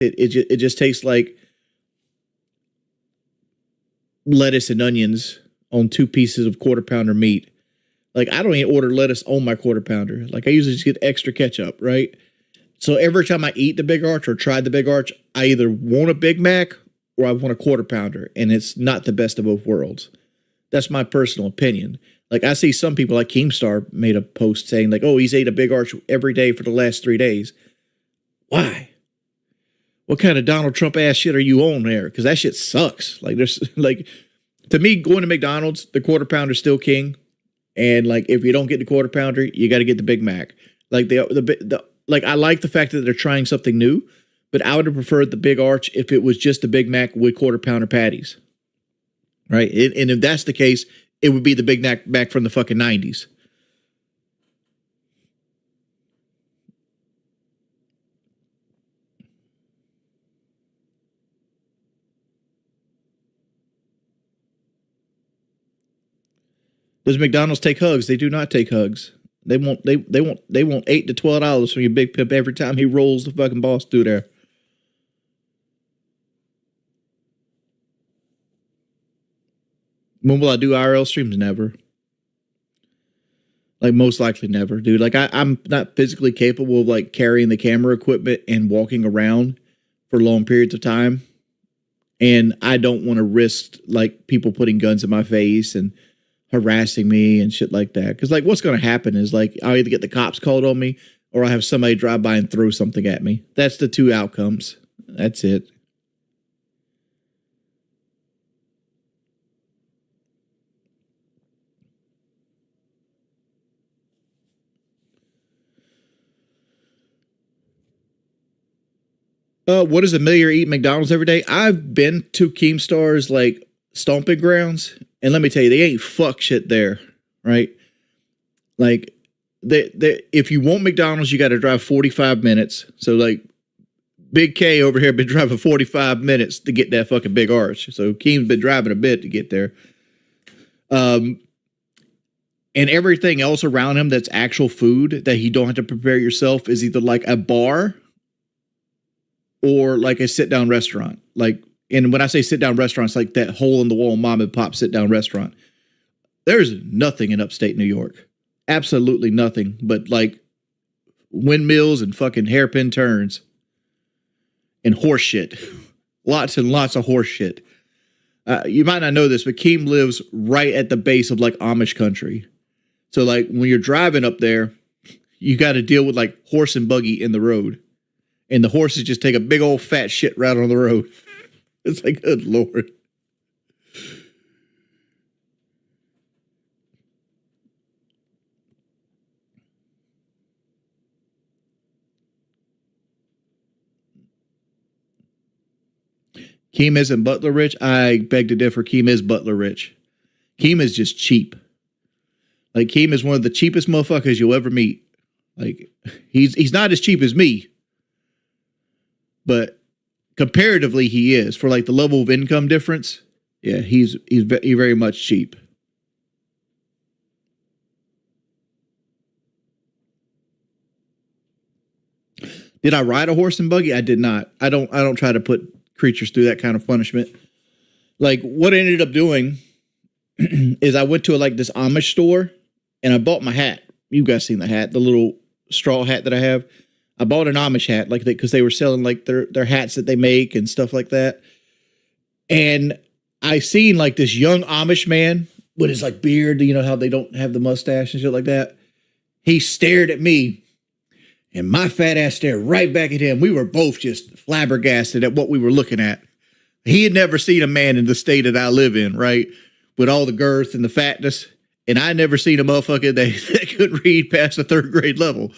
It just tastes like lettuce and onions on two pieces of quarter pounder meat. Like, I don't even order lettuce on my quarter pounder. Like, I usually just get extra ketchup, right? So every time I eat the Big Arch or try the Big Arch, I either want a Big Mac or I want a quarter pounder, and it's not the best of both worlds. That's my personal opinion. Like, I see some people, like Keemstar made a post saying, like, oh, he's ate a Big Arch every day for the last 3 days. Why? What kind of Donald Trump ass shit are you on there? Because that shit sucks. Like, there's like, to me, going to McDonald's, the quarter pounder is still king. And like, if you don't get the quarter pounder, you got to get the Big Mac. Like like, I like the fact that they're trying something new, but I would have preferred the Big Arch if it was just a Big Mac with quarter pounder patties. Right. And if that's the case, it would be the Big Mac from the fucking 90s. Does McDonald's take hugs? They do not take hugs. They want $8 to $12 from your big pimp every time he rolls the fucking boss through there. When will I do IRL streams? Never. Like, most likely never, dude. Like, I'm not physically capable of like carrying the camera equipment and walking around for long periods of time. And I don't want to risk like people putting guns in my face and harassing me and shit like that. Because like, what's going to happen is like, I'll either get the cops called on me or I'll have somebody drive by and throw something at me. That's the two outcomes. That's it. What does Amelia eat McDonald's every day? I've been to Keemstar's like stomping grounds, and let me tell you, they ain't fuck shit there, right? Like, if you want McDonald's, you got to drive 45 minutes. So like, Big K over here been driving 45 minutes to get that fucking Big Arch. So Keem's been driving a bit to get there. And everything else around him that's actual food that you don't have to prepare yourself is either like a bar or like a sit down restaurant. Like, and when I say sit down restaurants, like that hole in the wall mom and pop sit down restaurant. There's nothing in upstate New York. Absolutely nothing but like windmills and fucking hairpin turns and horse shit. Lots and lots of horse shit. You might not know this, but Keem lives right at the base of like Amish country. So like when you're driving up there, you got to deal with like horse and buggy in the road. And the horses just take a big old fat shit right on the road. It's like, good Lord. Keem isn't Butler rich. I beg to differ. Keem is Butler rich. Keem is just cheap. Like, Keem is one of the cheapest motherfuckers you'll ever meet. Like, he's not as cheap as me, but comparatively he is for like the level of income difference. Yeah, he's very much cheap. Did I ride a horse and buggy? I did not. I don't try to put creatures through that kind of punishment. Like, what I ended up doing is I went to like this Amish store and I bought my hat. You guys seen the hat, the little straw hat that I have. I bought an Amish hat, like, because they were selling like their hats that they make and stuff like that. And I seen like this young Amish man with his like beard, you know how they don't have the mustache and shit like that. He stared at me, and my fat ass stared right back at him. We were both just flabbergasted at what we were looking at. He had never seen a man in the state that I live in, right? With all the girth and the fatness. And I never seen a motherfucker that could read past the third grade level.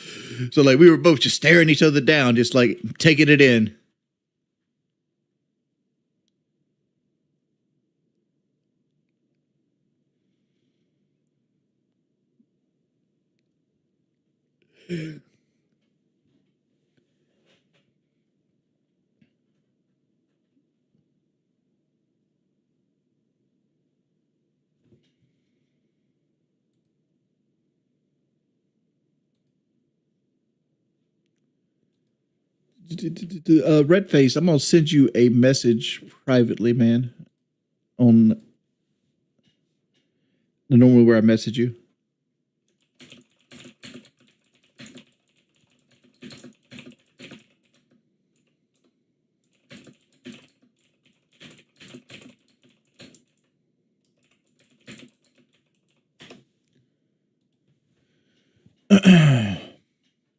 So like, we were both just staring each other down, just like taking it in. Redface, I'm gonna send you a message privately, man, on the normal where I message you.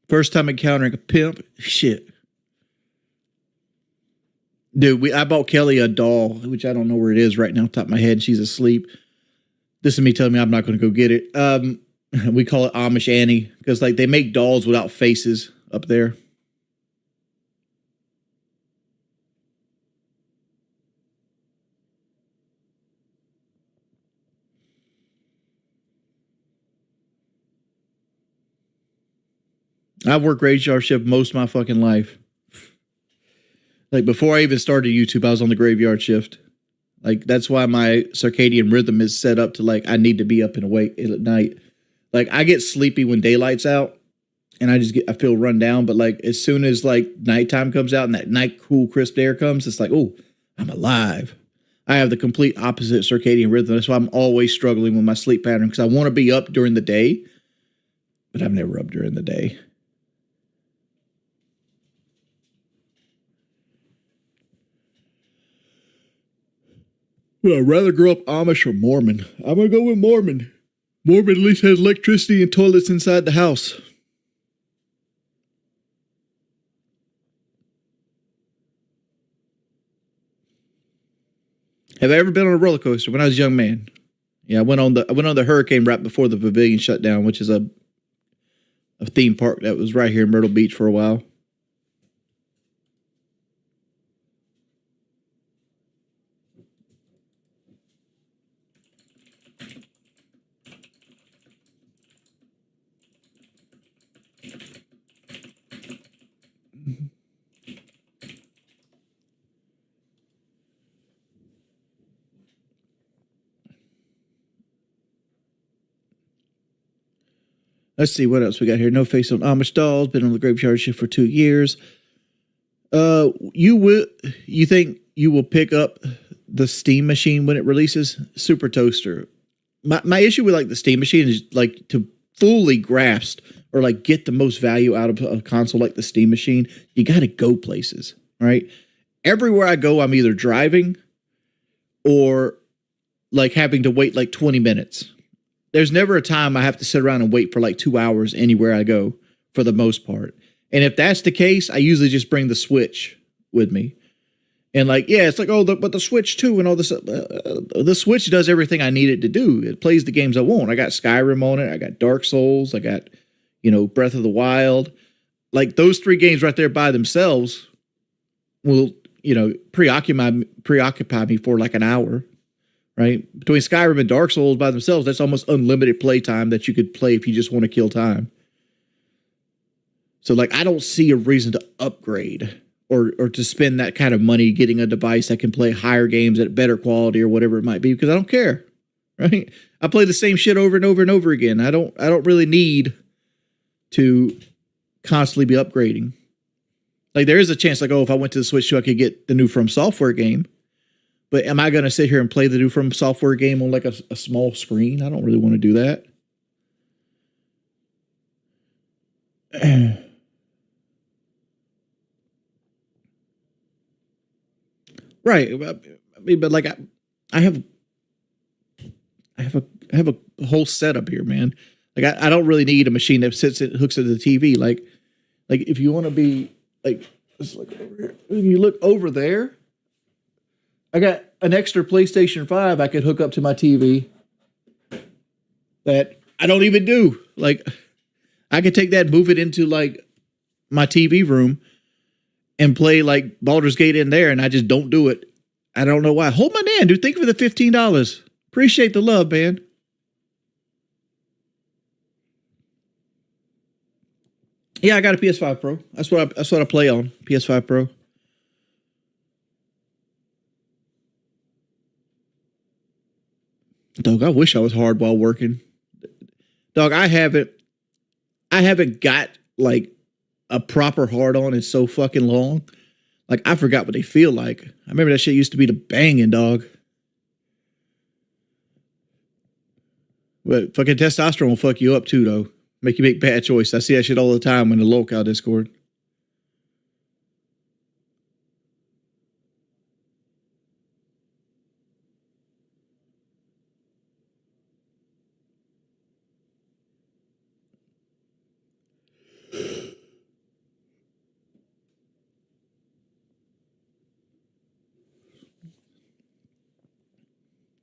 First time encountering a pimp. Shit. Dude, I bought Kelly a doll, which I don't know where it is right now, top of my head. She's asleep. This is me telling me I'm not going to go get it. We call it Amish Annie because like they make dolls without faces up there. I've worked graveyard shift most of my fucking life. Like before I even started YouTube, I was on the graveyard shift. Like that's why my circadian rhythm is set up to like I need to be up and awake at night. Like I get sleepy when daylight's out, and I feel run down. But like as soon as like nighttime comes out and that night cool crisp air comes, it's like, oh, I'm alive. I have the complete opposite circadian rhythm. That's why I'm always struggling with my sleep pattern because I want to be up during the day, but I'm never up during the day. Well, I'd rather grow up Amish or Mormon. I'm going to go with Mormon. Mormon at least has electricity and toilets inside the house. Have I ever been on a roller coaster when I was a young man? Yeah, I went on the Hurricane right before the pavilion shut down, which is a theme park that was right here in Myrtle Beach for a while. Let's see what else we got here. No face on Amish dolls. Been on the graveyard shift for 2 years. You think you will pick up the steam machine when it releases? Super Toaster. My issue with like the steam machine is like to fully grasp or like get the most value out of a console like the steam machine. You got to go places, right? Everywhere I go, I'm either driving or like having to wait like 20 minutes. There's never a time I have to sit around and wait for like 2 hours anywhere I go for the most part. And if that's the case, I usually just bring the Switch with me. And like, yeah, it's like, but the Switch too and all this. The Switch does everything I need it to do. It plays the games I want. I got Skyrim on it. I got Dark Souls. I got, Breath of the Wild. Like those 3 games right there by themselves will, preoccupy me for like an hour. Right? Between Skyrim and Dark Souls by themselves, that's almost unlimited playtime that you could play if you just want to kill time. So, like, I don't see a reason to upgrade or to spend that kind of money getting a device that can play higher games at better quality or whatever it might be because I don't care. Right? I play the same shit over and over and over again. I don't really need to constantly be upgrading. Like, there is a chance, like, if I went to the Switch 2, I could get the new From Software game. But am I going to sit here and play the new From Software game on like a small screen? I don't really want to do that. Right. I mean, but like I have a whole setup here, man. Like I don't really need a machine that hooks into the TV. Like if you want to be like, let's look over here. When you look over there, I got an extra PlayStation 5 I could hook up to my TV that I don't even do. Like, I could take that, move it into, like, my TV room and play, like, Baldur's Gate in there, and I just don't do it. I don't know why. Hold my hand, dude. Thank you for the $15. Appreciate the love, man. Yeah, I got a PS5 Pro. That's what I play on. PS5 Pro. Dog, I wish I was hard while working. Dog, I haven't got like a proper hard on is so fucking long. Like, I forgot what they feel like. I remember that shit used to be the banging, dog. But fucking testosterone will fuck you up too, though. Make you make bad choices. I see that shit all the time in the local Discord.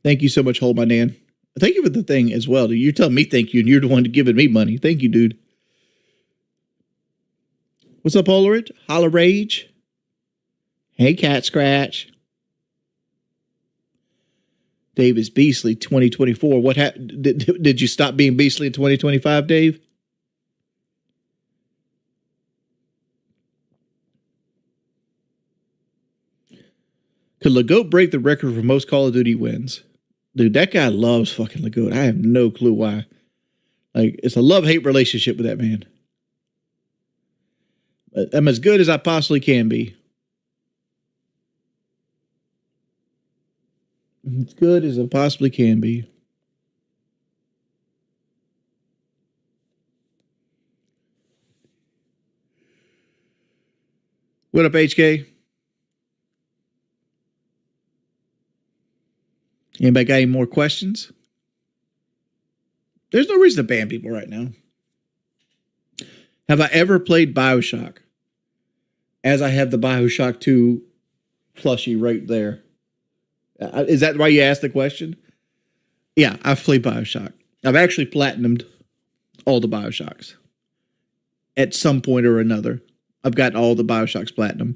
Thank you so much, Hold My Nan. Thank you for the thing as well. You're telling me thank you, and you're the one giving me money. Thank you, dude. What's up, Polaroid? Holla Rage. Hey, Cat Scratch. Dave is beastly 2024. What happened? Did you stop being beastly in 2025, Dave? Could Legoat break the record for most Call of Duty wins? Dude, that guy loves fucking Legoat. I have no clue why. Like, it's a love-hate relationship with that man. But I'm as good as I possibly can be. As good as I possibly can be. What up, HK? Anybody got any more questions? There's no reason to ban people right now. Have I ever played BioShock? As I have the BioShock 2 plushie right there. Is that why you asked the question? Yeah, I've played BioShock. I've actually platinumed all the BioShocks. At some point or another. I've got all the BioShocks platinum.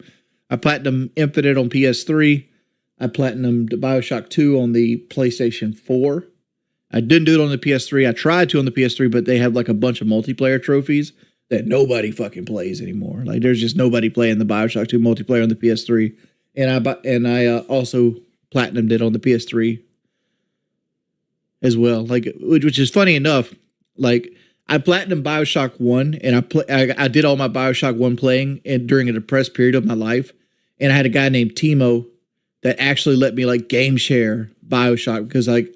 I platinum Infinite on PS3. I platinumed BioShock 2 on the PlayStation 4. I didn't do it on the PS3. I tried to on the PS3, but they have like a bunch of multiplayer trophies that nobody fucking plays anymore. Like, there's just nobody playing the BioShock 2 multiplayer on the PS3. And I also platinumed it on the PS3 as well. Like, which is funny enough. Like, I platinumed BioShock 1, and I did all my BioShock 1 playing during a depressed period of my life. And I had a guy named Timo that actually let me like game share BioShock, because like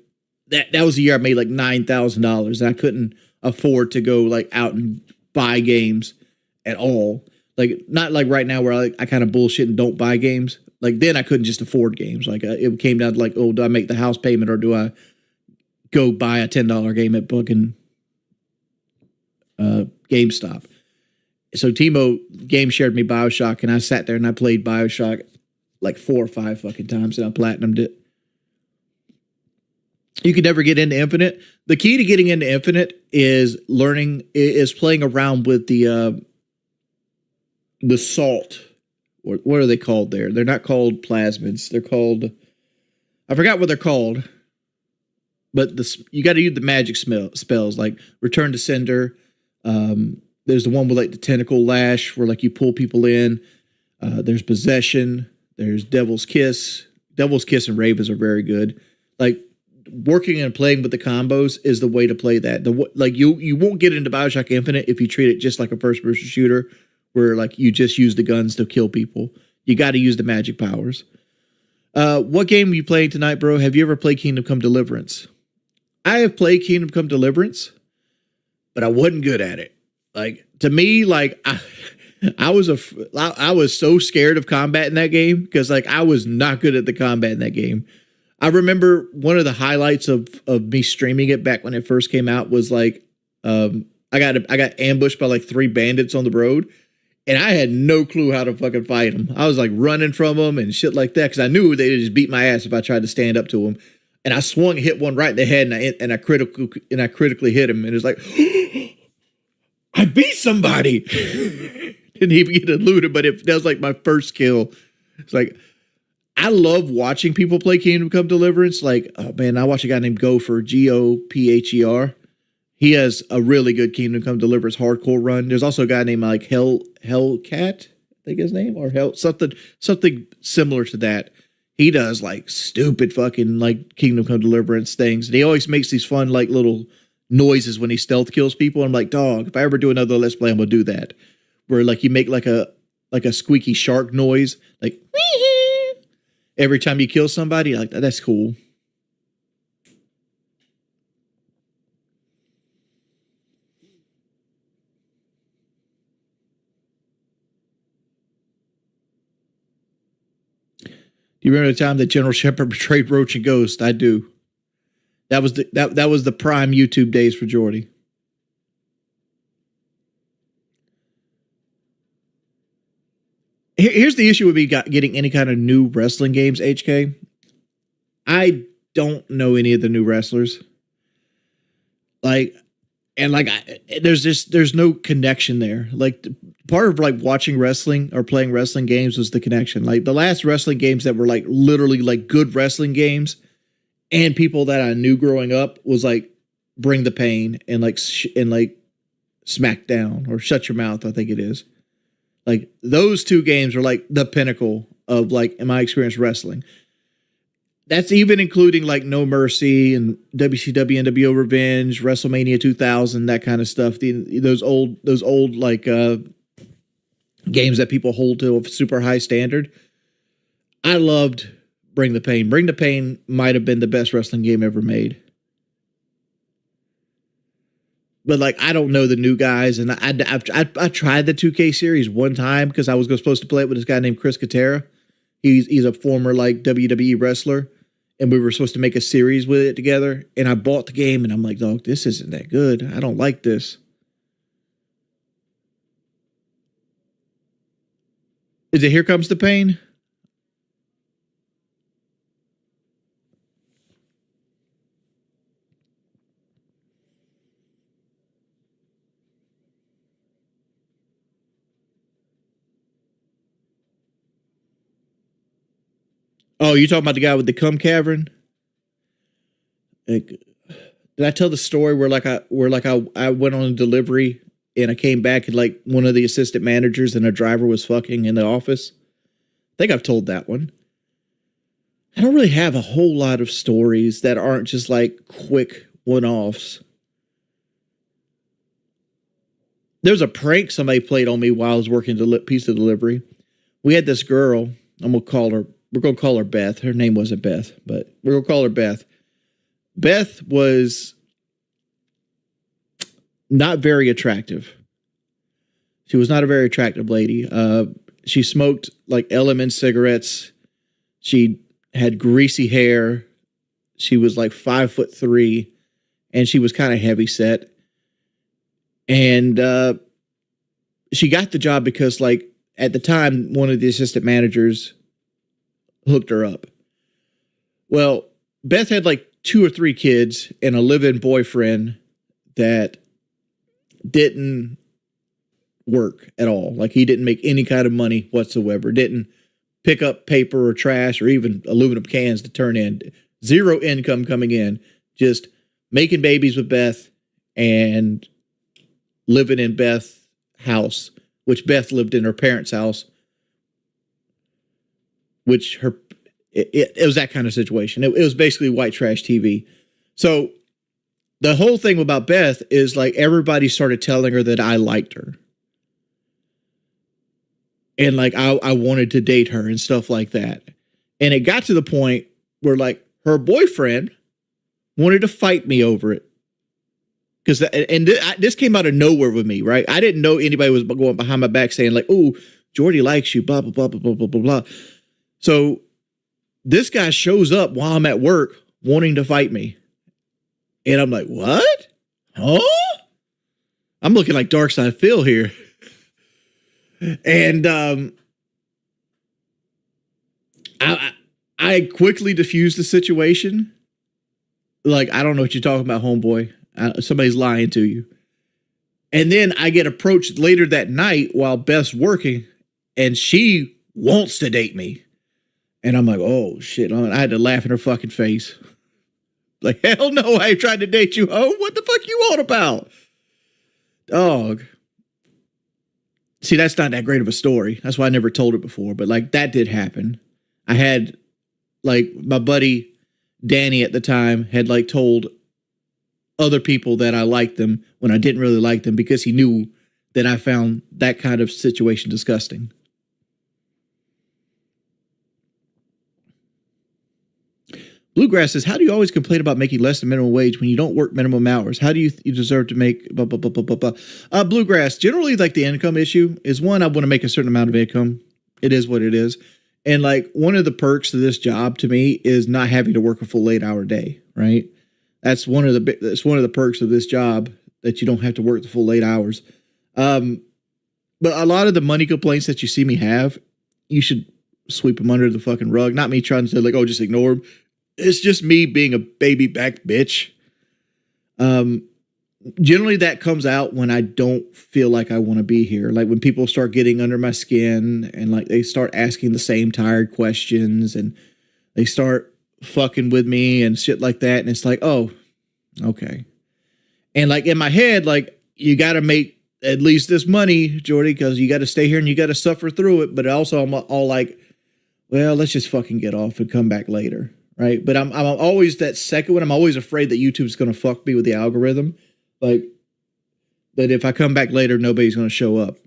that was the year I made like $9,000 and I couldn't afford to go like out and buy games at all. Like, not like right now where I kind of bullshit and don't buy games. Like, then I couldn't just afford games. Like, it came down to like, oh, do I make the house payment or do I go buy a $10 game at fucking GameStop? So Timo game shared me BioShock, and I sat there and I played BioShock like 4 or 5 fucking times, and I platinumed it. You could never get into Infinite. The key to getting into Infinite is playing around with the salt. What are they called there? They're not called plasmids. They're called, I forgot what they're called. But you got to use the magic spells like Return to Sender. There's the one with like the tentacle lash where like you pull people in. There's Possession. There's Devil's Kiss. Devil's Kiss and Ravens are very good. Like, working and playing with the combos is the way to play that. Like, you won't get into BioShock Infinite if you treat it just like a first-person shooter where like you just use the guns to kill people. You got to use the magic powers. What game are you playing tonight, bro? Have you ever played Kingdom Come Deliverance? I have played Kingdom Come Deliverance, but I wasn't good at it. Like, to me, like, I was so scared of combat in that game because like I was not good at the combat in that game. I remember one of the highlights of me streaming it back when it first came out was like I got ambushed by like 3 bandits on the road, and I had no clue how to fucking fight them. I was like running from them and shit like that because I knew they'd just beat my ass if I tried to stand up to them. And I swung and hit one right in the head, and I critically hit him, and it was like, I beat somebody. Didn't even get eluded, but that was like my first kill. It's like, I love watching people play Kingdom Come Deliverance. Like, oh man, I watch a guy named Gopher, Gopher. He has a really good Kingdom Come Deliverance hardcore run. There's also a guy named like Hellcat, I think his name, or something similar to that. He does like stupid fucking like Kingdom Come Deliverance things, and he always makes these fun like little noises when he stealth kills people. I'm like, dog, if I ever do another Let's Play, I'm gonna do that. where like you make like a squeaky shark noise, like every time you kill somebody. Like that's cool. Do you remember the time that General Shepard betrayed Roach and Ghost? I do. That was the prime YouTube days for Jordy. Here's the issue with me getting any kind of new wrestling games, HK. I don't know any of the new wrestlers. There's no connection there. Like part of like watching wrestling or playing wrestling games was the connection. Like the last wrestling games that were like literally like good wrestling games and people that I knew growing up was like Bring the Pain and like Smackdown or Shut Your Mouth, I think it is. Like those two games are like the pinnacle of like in my experience wrestling. That's even including like No Mercy and WCW NWO Revenge, WrestleMania 2000, that kind of stuff. Those old like games that people hold to a super high standard. I loved Bring the Pain. Bring the Pain might have been the best wrestling game ever made. But like I don't know the new guys, and I tried the 2K series one time because I was supposed to play it with this guy named Chris Katera. He's a former like WWE wrestler, and we were supposed to make a series with it together. And I bought the game, and I'm like, dog, this isn't that good. I don't like this. Is it Here Comes the Pain? Oh, you talking about the guy with the cum cavern? Like, did I tell the story where I went on a delivery and I came back and like one of the assistant managers and a driver was fucking in the office? I think I've told that one. I don't really have a whole lot of stories that aren't just like quick one-offs. There's a prank somebody played on me while I was working pizza delivery. We had this girl. We're going to call her Beth. Her name wasn't Beth, but we're going to call her Beth. Beth was not very attractive. She was not a very attractive lady. She smoked like Element cigarettes. She had greasy hair. She was like 5'3", and she was kind of heavy set. And she got the job because like at the time, one of the assistant managers hooked her up. Well, Beth had like 2 or 3 kids and a live-in boyfriend that didn't work at all. Like he didn't make any kind of money whatsoever. Didn't pick up paper or trash or even aluminum cans to turn in. Zero income coming in. Just making babies with Beth and living in Beth's house, which Beth lived in her parents' house. Which it was that kind of situation. It was basically white trash TV. So the whole thing about Beth is like everybody started telling her that I liked her. And like I wanted to date her and stuff like that. And it got to the point where like her boyfriend wanted to fight me over it. Because this came out of nowhere with me, right? I didn't know anybody was going behind my back saying like, "Oh, Jordy likes you," blah, blah, blah, blah, blah, blah, blah, blah. So this guy shows up while I'm at work wanting to fight me. And I'm like, what? Huh? I'm looking like Darkside Phil here. And I quickly diffused the situation. Like, I don't know what you're talking about, homeboy. Somebody's lying to you. And then I get approached later that night while Beth's working, and she wants to date me. And I'm like, oh, shit. I had to laugh in her fucking face. Like, hell no, I ain't trying to date you, ho. What the fuck you on about? Dog. See, that's not that great of a story. That's why I never told it before. But, like, that did happen. I had, like, my buddy Danny at the time had, like, told other people that I liked them when I didn't really like them because he knew that I found that kind of situation disgusting. Bluegrass says, how do you always complain about making less than minimum wage when you don't work minimum hours? How do you deserve to make blah, blah, blah, blah, blah, blah. Bluegrass, generally, like the income issue is one, I want to make a certain amount of income. It is what it is. And like one of the perks of this job to me is not having to work a full 8-hour day, right? That's one of the perks of this job, that you don't have to work the full 8 hours. But a lot of the money complaints that you see me have, you should sweep them under the fucking rug. Not me trying to say like, oh, just ignore them. It's just me being a baby back bitch. Generally that comes out when I don't feel like I want to be here. Like when people start getting under my skin and like they start asking the same tired questions and they start fucking with me and shit like that. And it's like, oh, okay. And like in my head, like you got to make at least this money, Jordy, because you got to stay here and you got to suffer through it. But also I'm all like, well, let's just fucking get off and come back later. Right. But I'm always that second one. I'm always afraid that YouTube's going to fuck me with the algorithm. Like that if I come back later, nobody's going to show up.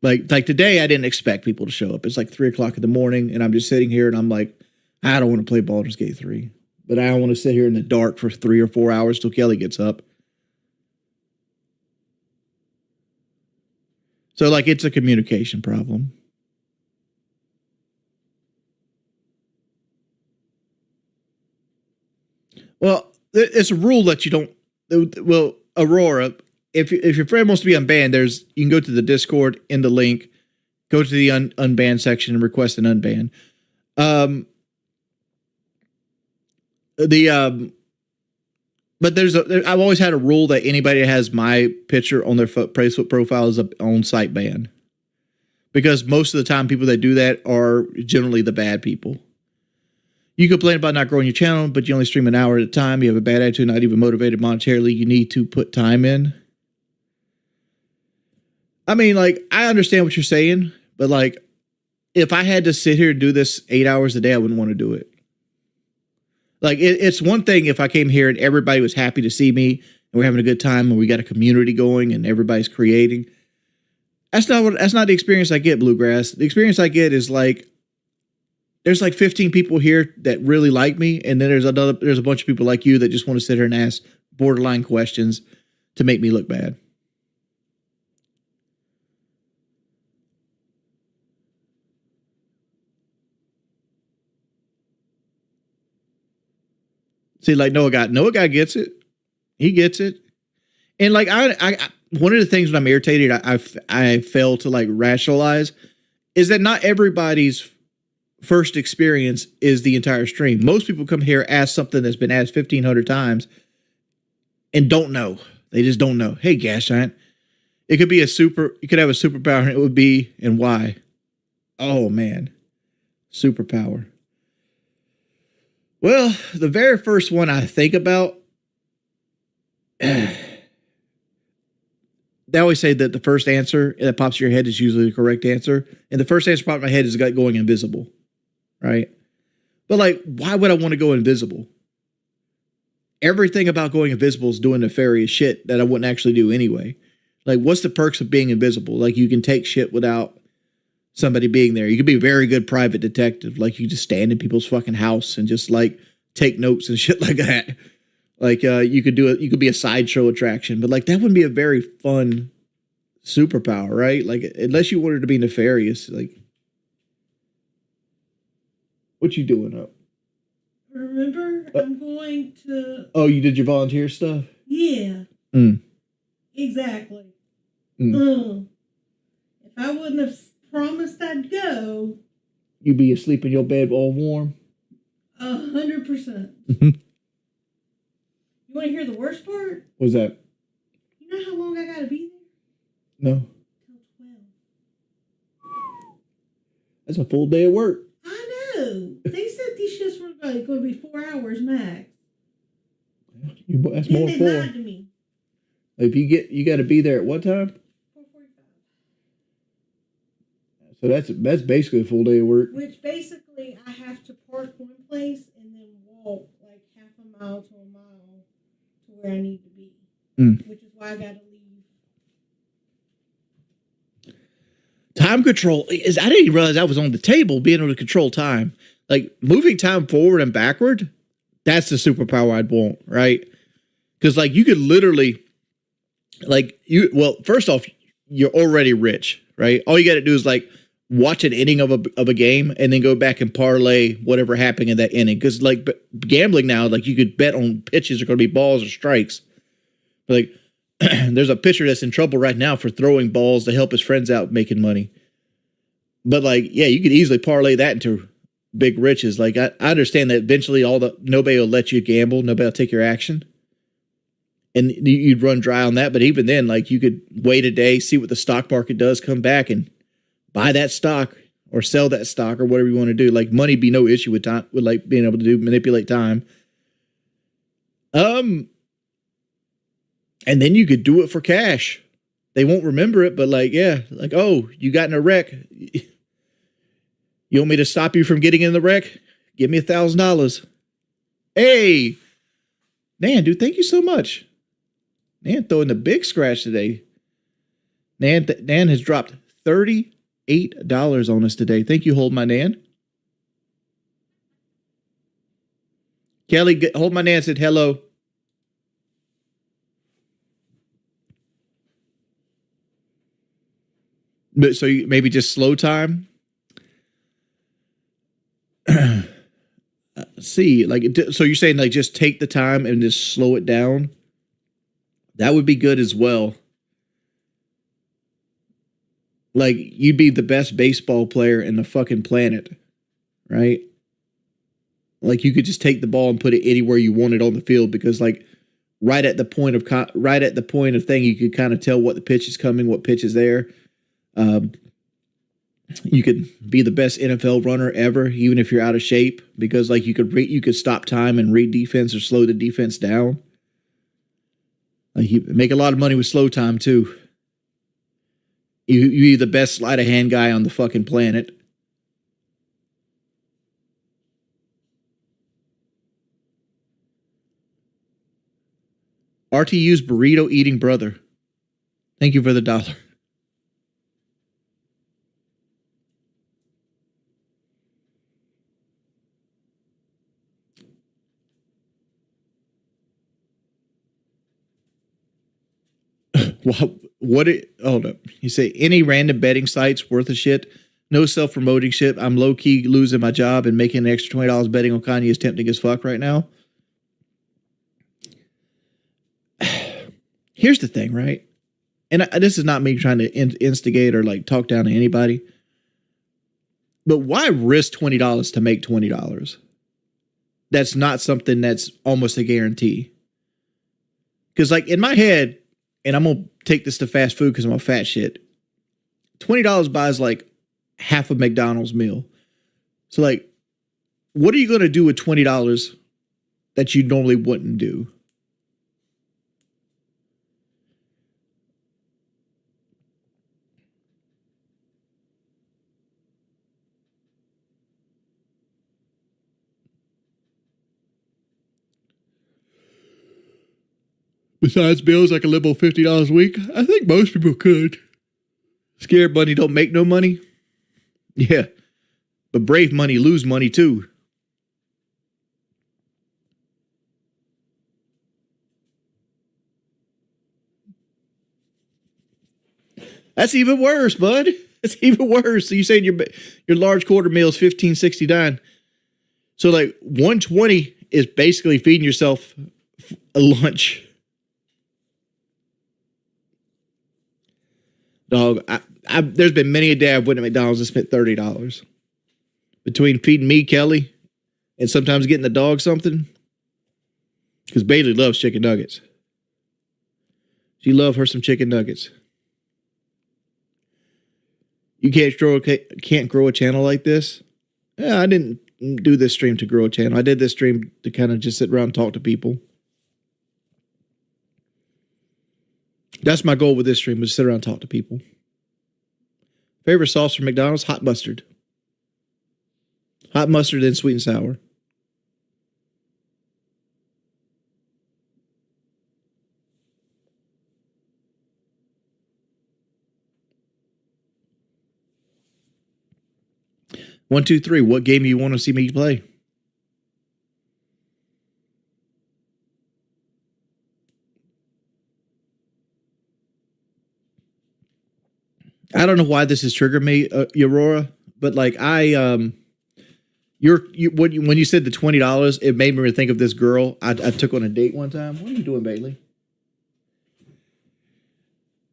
Like today, I didn't expect people to show up. It's like 3:00 in the morning and I'm just sitting here and I'm like, I don't want to play Baldur's Gate 3, but I don't want to sit here in the dark for 3 or 4 hours till Kelly gets up. So like, it's a communication problem. Well, it's a rule that you don't. Well, Aurora, if your friend wants to be unbanned, you can go to the Discord in the link, go to the unbanned section and request an unban. But I've always had a rule that anybody that has my picture on their Facebook profile is an on-site ban, because most of the time people that do that are generally the bad people. You complain about not growing your channel, but you only stream an hour at a time. You have a bad attitude, not even motivated monetarily. You need to put time in. I mean, like, I understand what you're saying, but like, if I had to sit here and do this 8 hours a day, I wouldn't want to do it. Like, it's one thing if I came here and everybody was happy to see me and we're having a good time and we got a community going and everybody's creating. That's not the experience I get, Bluegrass. The experience I get is like, there's like 15 people here that really like me, and then there's a bunch of people like you that just want to sit here and ask borderline questions to make me look bad. See, like Noah guy gets it. He gets it. And like I one of the things when I'm irritated, I fail to like rationalize is that not everybody's first experience is the entire stream. Most people come here, ask something that's been asked 1,500 times and don't know. They just don't know. Hey, Gas Giant, you could have a superpower and it would be, and why? Oh man, superpower. Well, the very first one I think about, they always say that the first answer that pops in your head is usually the correct answer. And the first answer popped in my head is going invisible. Right? But like, why would I want to go invisible? Everything about going invisible is doing nefarious shit that I wouldn't actually do anyway. Like, what's the perks of being invisible? Like, you can take shit without somebody being there. You could be a very good private detective. Like, you just stand in people's fucking house and just like take notes and shit like that. Like, you could be a sideshow attraction, but like, that wouldn't be a very fun superpower, right? Like, unless you wanted to be nefarious, like, what you doing up? Remember, I'm going to... Oh, you did your volunteer stuff? Yeah. Exactly. If I wouldn't have promised I'd go... You'd be asleep in your bed all warm? 100%. You want to hear the worst part? What's that? You know how long I got to be there? No. Till 12. That's a full day of work. I know. They said these shifts were going to be 4 hours max. That's more than 4. They lied to me. If you got to be there at what time? 4:45. So that's basically a full day of work. Which basically I have to park one place and then walk like half a mile to a mile to where I need to be. Which is why I got to leave time control is, I didn't even realize that was on the table, being able to control time. Like moving time forward and backward, that's the superpower I'd want, right? Because like you could literally, like well, first off, you're already rich, right? All you got to do is like watch an inning of a game and then go back and parlay whatever happened in that inning. Because like gambling now, like you could bet on pitches are going to be balls or strikes. Like there's a pitcher that's in trouble right now for throwing balls to help his friends out making money. But like, yeah, you could easily parlay that into big riches. Like I understand that eventually nobody will let you gamble, nobody will take your action. And you'd run dry on that. But even then, like you could wait a day, see what the stock market does, come back and buy that stock or sell that stock or whatever you want to do. Like money be no issue with time, with like being able to manipulate time. And then you could do it for cash. They won't remember it, but like, yeah, like, oh, you got in a wreck. You want me to stop you from getting in the wreck? Give me $1,000. Hey, Nan, dude, thank you so much. Nan throwing the big scratch today. Nan has dropped $38 on us today. Thank you, Hold My Nan. Kelly, Hold My Nan said hello. But so you maybe just slow time. See, like, so you're saying like just take the time and just slow it down? That would be good as well. Like you'd be the best baseball player in the fucking planet, right? Like you could just take the ball and put it anywhere you want it on the field because like right at the point of thing, you could kind of tell what the pitch is coming, what pitch is there. You could be the best NFL runner ever, even if you're out of shape, because like you could stop time and read defense or slow the defense down. Like you make a lot of money with slow time too. You'd be the best sleight of hand guy on the fucking planet. RTU's burrito eating brother. Thank you for the $1. Hold up. You say any random betting sites worth of shit? No self-promoting shit. I'm low-key losing my job and making an extra $20 betting on Kanye is tempting as fuck right now. Here's the thing, right? And this is not me trying to instigate or like talk down to anybody. But why risk $20 to make $20? That's not something that's almost a guarantee. Because like in my head, and I'm going to take this to fast food because I'm a fat shit, $20 buys like half a McDonald's meal. So like, what are you going to do with $20 that you normally wouldn't do? Besides bills, I can live on $50 a week. I think most people could. Scared money don't make no money. Yeah, but brave money lose money too. That's even worse, bud. That's even worse. So you saying your large quarter meal is $15.69. So like $120 is basically feeding yourself a lunch. Dog, there's been many a day I've went to McDonald's and spent $30 between feeding me, Kelly, and sometimes getting the dog something. Because Bailey loves chicken nuggets. She loves her some chicken nuggets. You can't grow a channel like this. Yeah, I didn't do this stream to grow a channel. I did this stream to kind of just sit around and talk to people. That's my goal with this stream, was to sit around and talk to people. Favorite sauce from McDonald's? Hot mustard. Hot mustard and sweet and sour. 1, 2, 3. What game you want to see me play? I don't know why this has triggered me, Aurora, but like when you said the $20, it made me think of this girl I took on a date one time. What are you doing, Bailey?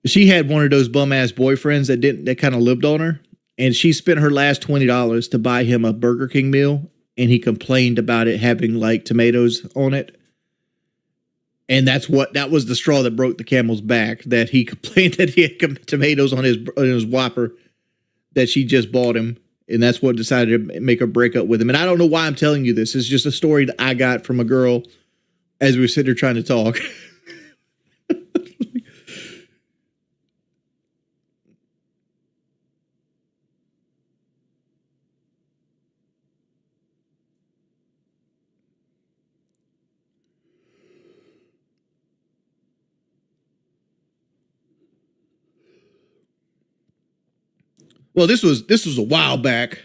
She had one of those bum ass boyfriends that kind of lived on her, and she spent her last $20 to buy him a Burger King meal, and he complained about it having like tomatoes on it. And that was the straw that broke the camel's back, that he complained that he had tomatoes on his Whopper that she just bought him. And that's what decided to make her break up with him. And I don't know why I'm telling you this. It's just a story that I got from a girl as we were sitting here trying to talk. Well, this was a while back.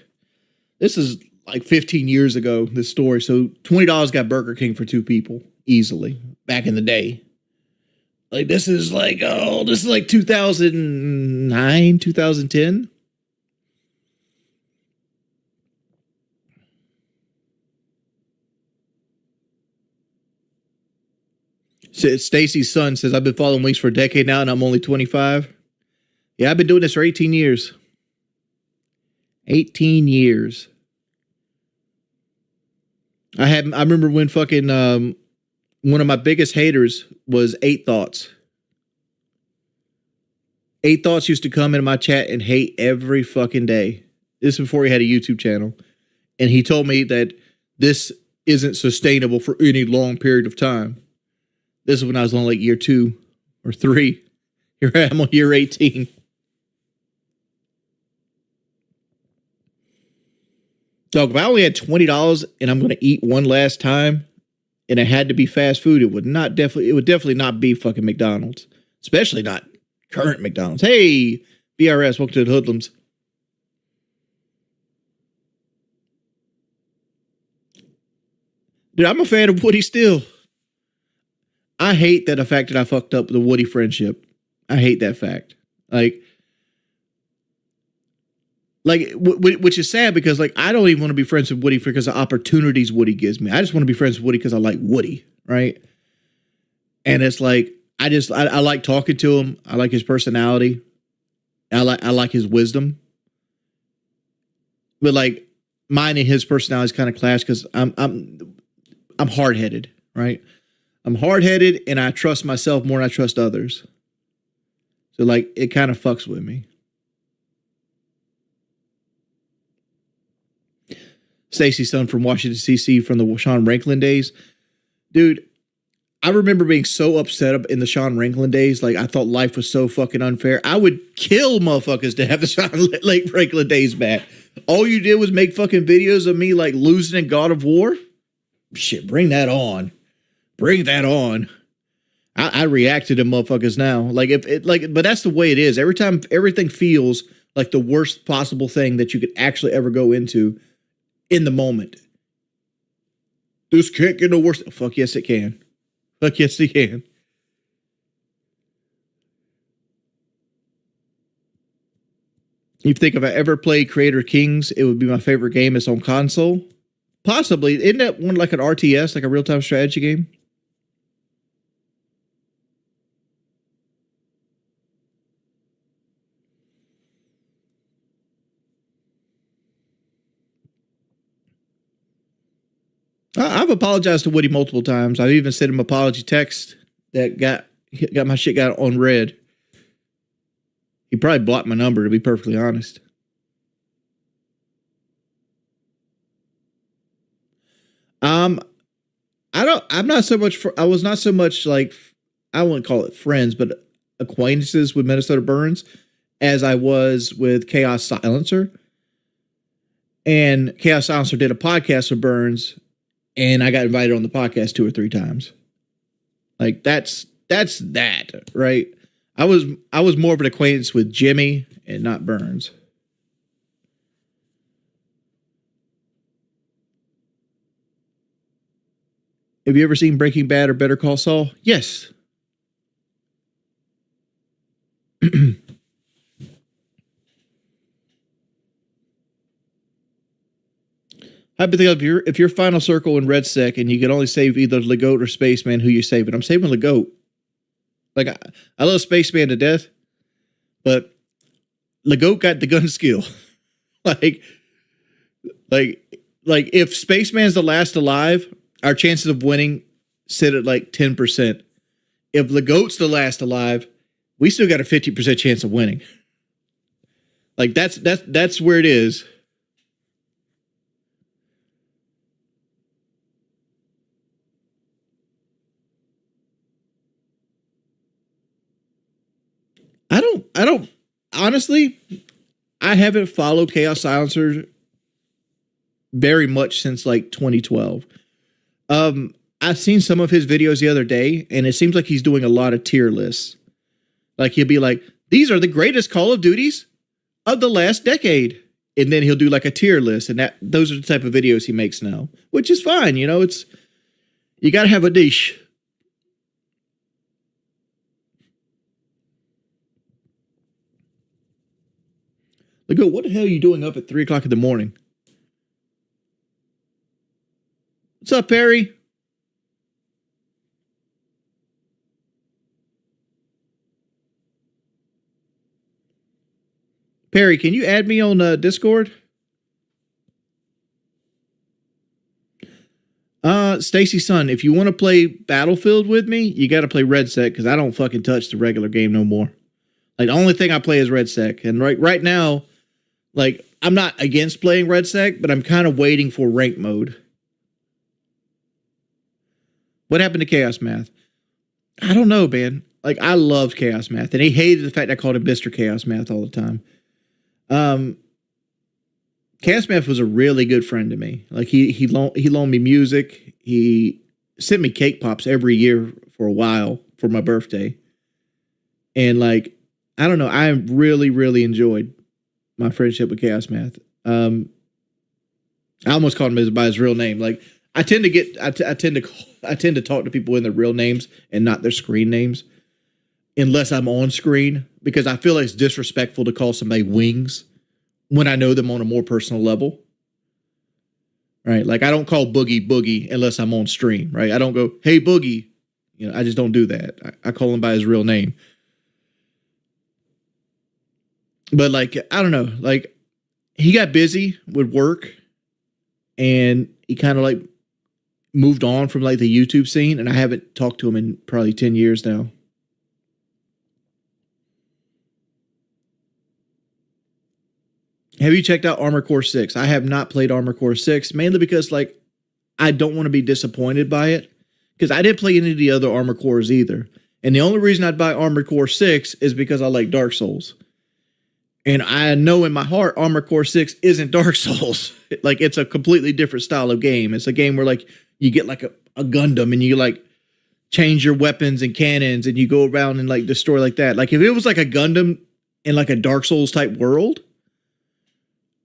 This is like 15 years ago, this story. So $20 got Burger King for 2 people easily back in the day. Like this is like 2009, 2010. Stacy's son says, I've been following Wings for a decade now and I'm only 25. Yeah, I've been doing this for 18 years. 18 years. I remember when fucking one of my biggest haters was 8 Thoughts. 8 Thoughts used to come into my chat and hate every fucking day. This is before he had a YouTube channel. And he told me that this isn't sustainable for any long period of time. This is when I was on like year 2 or 3. Here I am on year 18. Dog, if I only had $20 and I'm going to eat one last time and it had to be fast food, it would definitely not be fucking McDonald's. Especially not current McDonald's. Hey, BRS, welcome to the Hoodlums. Dude, I'm a fan of Woody still. I hate the fact that I fucked up the Woody friendship. I hate that fact. Which is sad because like I don't even want to be friends with Woody because of opportunities Woody gives me. I just want to be friends with Woody because I like Woody, right? And it's like I like talking to him. I like his personality. I like his wisdom. But like mine and his personalities kind of clash because I'm hard headed, right? I'm hard headed and I trust myself more than I trust others. So like it kind of fucks with me. Stacy's son from Washington, D.C. from the Sean Ranklin days. Dude, I remember being so upset in the Sean Ranklin days. Like, I thought life was so fucking unfair. I would kill motherfuckers to have the Sean Ranklin days back. All you did was make fucking videos of me, like, losing in God of War. Shit, bring that on. Bring that on. I react to them motherfuckers now. But that's the way it is. Every time everything feels like the worst possible thing that you could actually ever go into in the moment. This can't get no worse. Oh, fuck yes, it can. Fuck yes, it can. You think if I ever played Creator Kings, it would be my favorite game. It's on console. Possibly. Isn't that one like an RTS, like a real-time strategy game? I've apologized to Woody multiple times. I've even sent him apology text that got my shit got on red. He probably blocked my number, to be perfectly honest. I'm not so much I was not so much like, I wouldn't call it friends, but acquaintances with Minnesota Burns as I was with Chaos Silencer. And Chaos Silencer did a podcast with Burns, and I got invited on the podcast 2 or 3 times. Like that's that, right? I was more of an acquaintance with Jimmy and not Burns. Have you ever seen Breaking Bad or Better Call Saul? Yes. Hypothetically, if you're final circle in Red Sec and you can only save either Legoat or Spaceman, who you saving? I'm saving Legoat. Like I love Spaceman to death, but Legoat got the gun skill. like, like if Spaceman's the last alive, our chances of winning sit at like 10%. If Legoat's the last alive, we still got a 50% chance of winning. Like that's where it is. I don't honestly, I haven't followed Chaos Silencer very much since like 2012. I've seen some of his videos the other day, and it seems like he's doing a lot of tier lists. Like he'll be like, these are the greatest Call of Duties of the last decade. And then he'll do like a tier list, and those are the type of videos he makes now, which is fine. You know, you gotta have a niche. Like, what the hell are you doing up at 3 o'clock in the morning? What's up, Perry? Perry, can you add me on Discord? Stacy's son, if you want to play Battlefield with me, you got to play Red Sec because I don't fucking touch the regular game no more. Like, the only thing I play is Red Sec. And right now, like, I'm not against playing Red Sec, but I'm kind of waiting for rank mode. What happened to Chaos Math? I don't know, man. Like, I loved Chaos Math, and he hated the fact I called him Mr. Chaos Math all the time. Chaos Math was a really good friend to me. Like, he loaned me music. He sent me cake pops every year for a while for my birthday. And, like, I don't know. I really, really enjoyed my friendship with Chaos Math. I almost called him by his real name. Like, I tend to talk to people in their real names and not their screen names, unless I'm on screen, because I feel like it's disrespectful to call somebody Wings when I know them on a more personal level. Right? Like, I don't call Boogie Boogie unless I'm on stream. Right? I don't go, hey Boogie. You know, I just don't do that. I call him by his real name. But, like, I don't know. Like, he got busy with work, and he kind of like moved on from like the YouTube scene, and I haven't talked to him in probably 10 years now. Have you checked out Armored Core 6? I have not played Armored Core 6, mainly because, like, I don't want to be disappointed by it, because I didn't play any of the other Armored Cores either. And the only reason I'd buy Armored Core 6 is because I like Dark Souls. And I know in my heart, Armored Core 6 isn't Dark Souls. Like, it's a completely different style of game. It's a game where, like, you get, like, a Gundam, and you, like, change your weapons and cannons, and you go around and, like, destroy like that. Like, if it was, like, a Gundam in, like, a Dark Souls type world,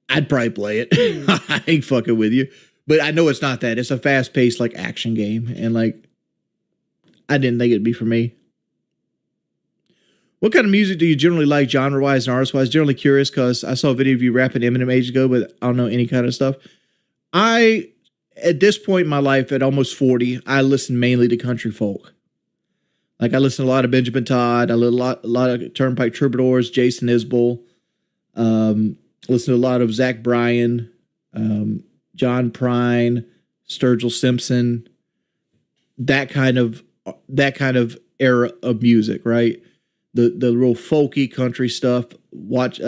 I'd probably play it. I ain't fucking with you. But I know it's not that. It's a fast-paced, like, action game. And, like, I didn't think it'd be for me. What kind of music do you generally like, genre-wise and artist-wise? Generally curious, because I saw a video of you rapping Eminem ages ago, but I don't know any kind of stuff. At this point in my life, at almost 40, I listen mainly to country folk. Like, I listen to a lot of Benjamin Todd. I listen to a lot of Turnpike Troubadours, Jason Isbell. Listen to a lot of Zach Bryan, John Prine, Sturgill Simpson. That kind of era of music, right? The real folky country stuff. Watch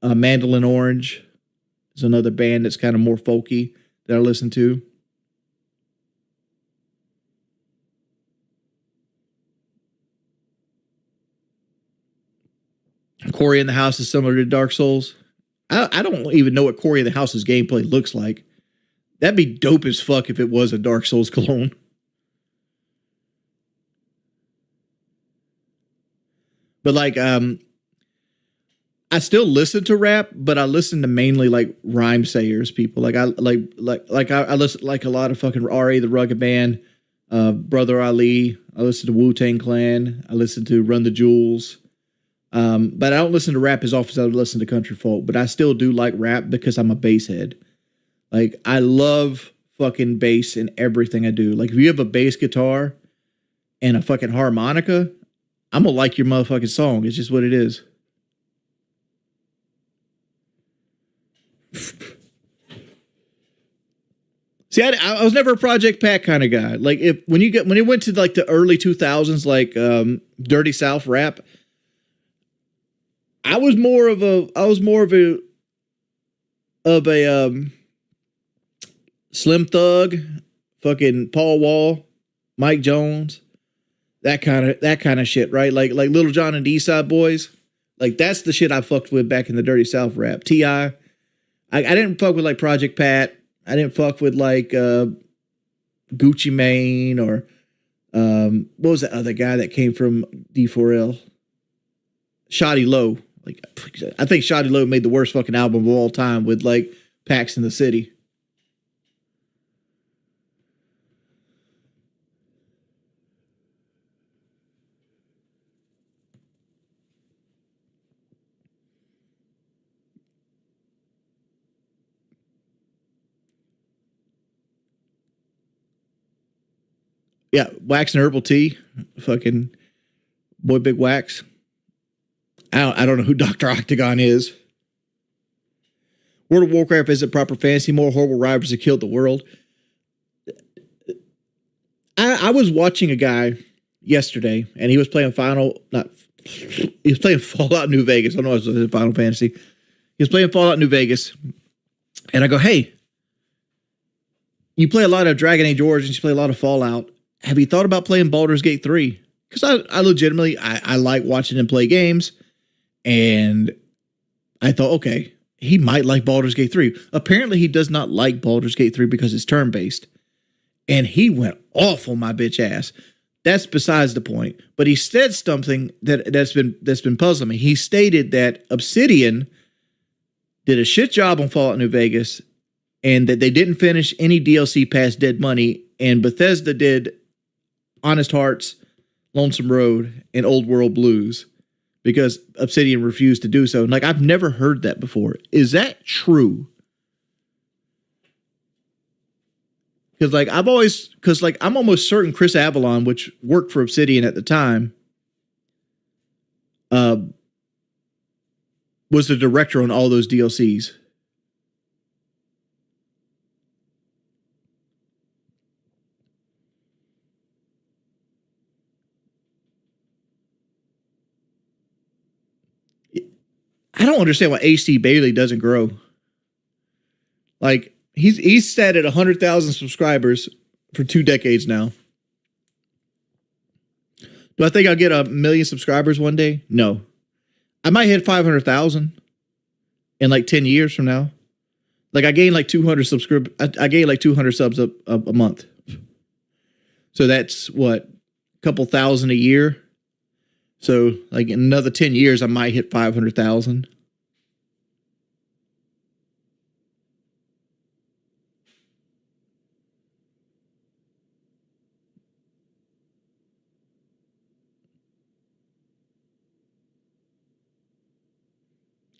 Mandolin Orange is another band that's kind of more folky that I listen to. Corey in the House is similar to Dark Souls. I don't even know what Corey in the House's gameplay looks like. That'd be dope as fuck if it was a Dark Souls clone. But like, I still listen to rap, but I listen to mainly like rhyme sayers, people. Like I listen like a lot of fucking R.A. the Rugged Man, Brother Ali. I listen to Wu-Tang Clan. I listen to Run the Jewels. But I don't listen to rap as often as I listen to country folk. But I still do like rap because I'm a bass head. Like I love fucking bass in everything I do. Like if you have a bass guitar and a fucking harmonica, I'm gonna like your motherfucking song. It's just what it is. See, I was never a Project Pat kind of guy. Like when it went to like the early 2000s, like Dirty South rap, I was more of a Slim Thug, fucking Paul Wall, Mike Jones, that kind of shit, right? Like Little John and the East Side Boys, like that's the shit I fucked with back in the Dirty South rap. T.I. I didn't fuck with like Project Pat. I didn't fuck with like Gucci Mane or what was that other guy that came from D4L? Shoddy Low. Like I think Shoddy Low made the worst fucking album of all time with like Pax in the City. Yeah, Wax and Herbal Tea, fucking Boy Big Wax. I don't know who Dr. Octagon is. World of Warcraft isn't proper fantasy. More horrible rivals have killed the world. I was watching a guy yesterday, and he was playing he was playing Fallout New Vegas. I don't know if it was Final Fantasy. He was playing Fallout New Vegas, and I go, hey, you play a lot of Dragon Age Origins, you play a lot of Fallout. Have you thought about playing Baldur's Gate 3? Because I legitimately, I like watching him play games. And I thought, okay, he might like Baldur's Gate 3. Apparently, he does not like Baldur's Gate 3 because it's turn-based. And he went off on my bitch ass. That's besides the point. But he said something that's been puzzling me. He stated that Obsidian did a shit job on Fallout New Vegas and that they didn't finish any DLC past Dead Money, and Bethesda did Honest Hearts, Lonesome Road, and Old World Blues because Obsidian refused to do so. And like, I've never heard that before. Is that true? Because like I'm almost certain Chris Avalon, which worked for Obsidian at the time, was the director on all those DLCs. I don't understand why AC Bailey doesn't grow. Like he's sat at 100,000 subscribers for 2 decades now. Do I think I'll get 1 million subscribers one day? No. I might hit 500,000 in like 10 years from now. Like I gained like 200 I gained like 200 subs a month. So that's what, a couple thousand a year. So like in another 10 years, I might hit 500,000.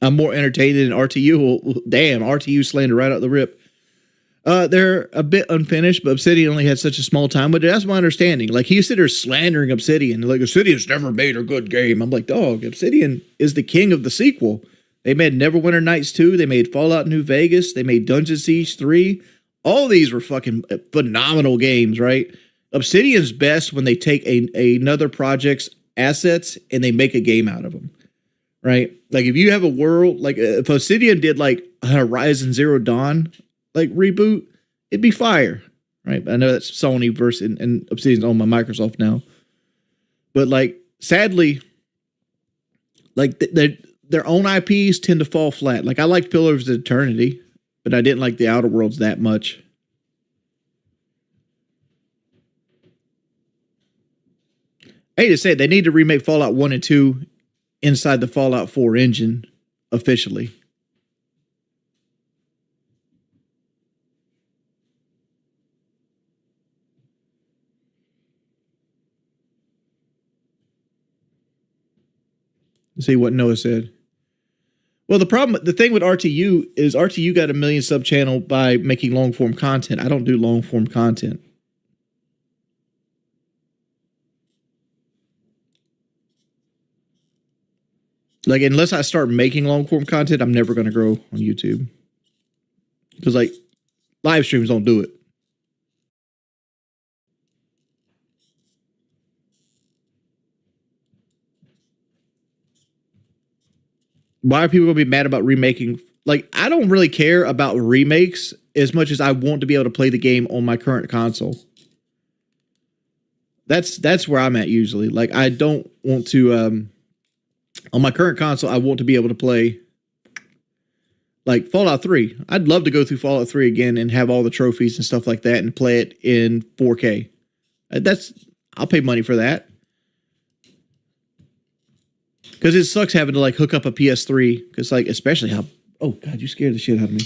I'm more entertained than RTU. Well, damn, RTU slander right out the rip. They're a bit unfinished, but Obsidian only had such a small time. But that's my understanding. Like he said, they're slandering Obsidian. Like Obsidian's never made a good game. I'm like, dog, Obsidian is the king of the sequel. They made Neverwinter Nights 2. They made Fallout New Vegas. They made Dungeon Siege 3. All these were fucking phenomenal games, right? Obsidian's best when they take another project's assets and they make a game out of them, right? Like if you have a world, like if Obsidian did like a Horizon Zero Dawn like reboot, it'd be fire, right? I know that's Sony versus and Obsidian's owned by Microsoft now, but like sadly, like their own IPs tend to fall flat. Like I liked Pillars of Eternity, but I didn't like the Outer Worlds that much. I hate to say it, they need to remake Fallout 1 and 2 inside the Fallout 4 engine. officially. Let's see what Noah said. Well, the thing with RTU is RTU got a million sub channel by making long form content. I don't do long form content. Like, unless I start making long form content, I'm never going to grow on YouTube. Because, like, live streams don't do it. Why are people going to be mad about remaking? Like, I don't really care about remakes as much as I want to be able to play the game on my current console. That's where I'm at usually. Like, I don't want to, on my current console, I want to be able to play, like, Fallout 3. I'd love to go through Fallout 3 again and have all the trophies and stuff like that and play it in 4K. I'll pay money for that. Because it sucks having to, like, hook up a PS3. Because, like, especially how... Oh, God, you scared the shit out of me.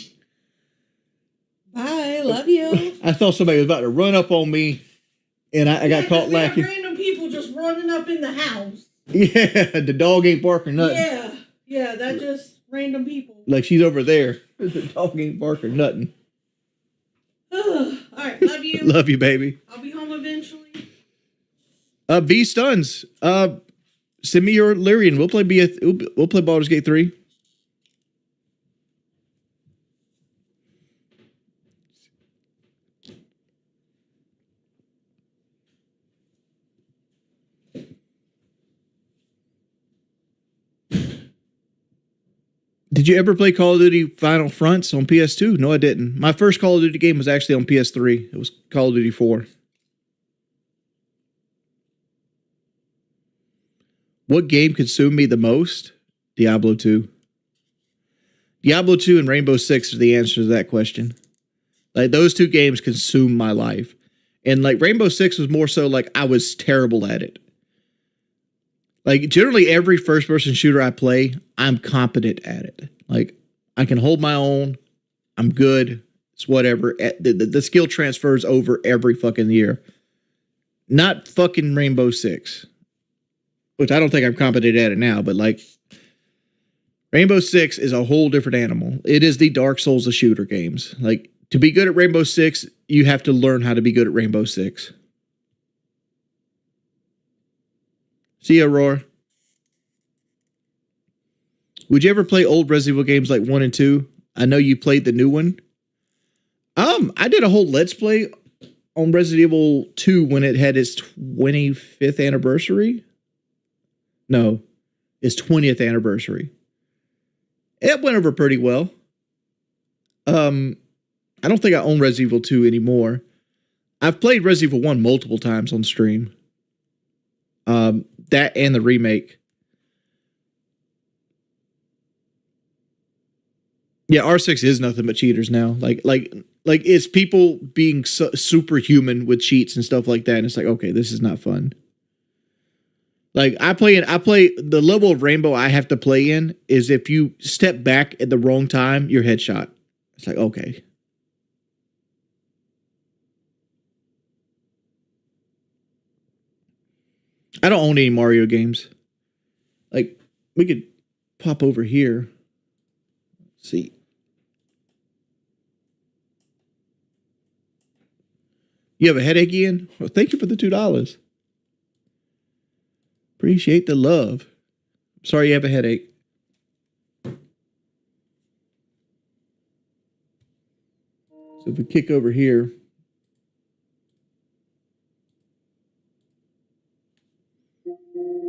Bye, love you. I thought somebody was about to run up on me, and I got caught lacking. Random people just running up in the house. Yeah, the dog ain't barking nothing. Yeah, that just random people. Like, she's over there. The dog ain't barking nothing. All right, love you. Love you, baby. I'll be home eventually. V Stuns. Send me your Lyrian. We'll play Baldur's Gate 3. Did you ever play Call of Duty Final Fronts on PS2? No, I didn't. My first Call of Duty game was actually on PS3. It was Call of Duty 4. What game consumed me the most? Diablo 2. Diablo 2 and Rainbow Six are the answer to that question. Like, those two games consumed my life. And, like, Rainbow Six was more so like I was terrible at it. Like, generally every first-person shooter I play, I'm competent at it. Like, I can hold my own. I'm good. It's whatever. The skill transfers over every fucking year. Not fucking Rainbow Six. Which I don't think I'm competent at it now, but, like, Rainbow Six is a whole different animal. It is the Dark Souls of shooter games. Like, to be good at Rainbow Six, you have to learn how to be good at Rainbow Six. See ya, Roar. Would you ever play old Resident Evil games like 1 and 2? I know you played the new one. I did a whole Let's Play on Resident Evil 2 when it had its 25th anniversary. No, its 20th anniversary. It went over pretty well. I don't think I own Resident Evil 2 anymore. I've played Resident Evil 1 multiple times on stream. That and the remake. Yeah, R6 is nothing but cheaters now. Like it's people being superhuman with cheats and stuff like that. And it's like, okay, this is not fun. Like, I play the level of Rainbow I have to play in is if you step back at the wrong time, you're headshot. It's like, okay. I don't own any Mario games. Like, we could pop over here. Let's see. You have a headache, Ian? Well, thank you for the $2. Appreciate the love. Sorry you have a headache. So if we kick over here.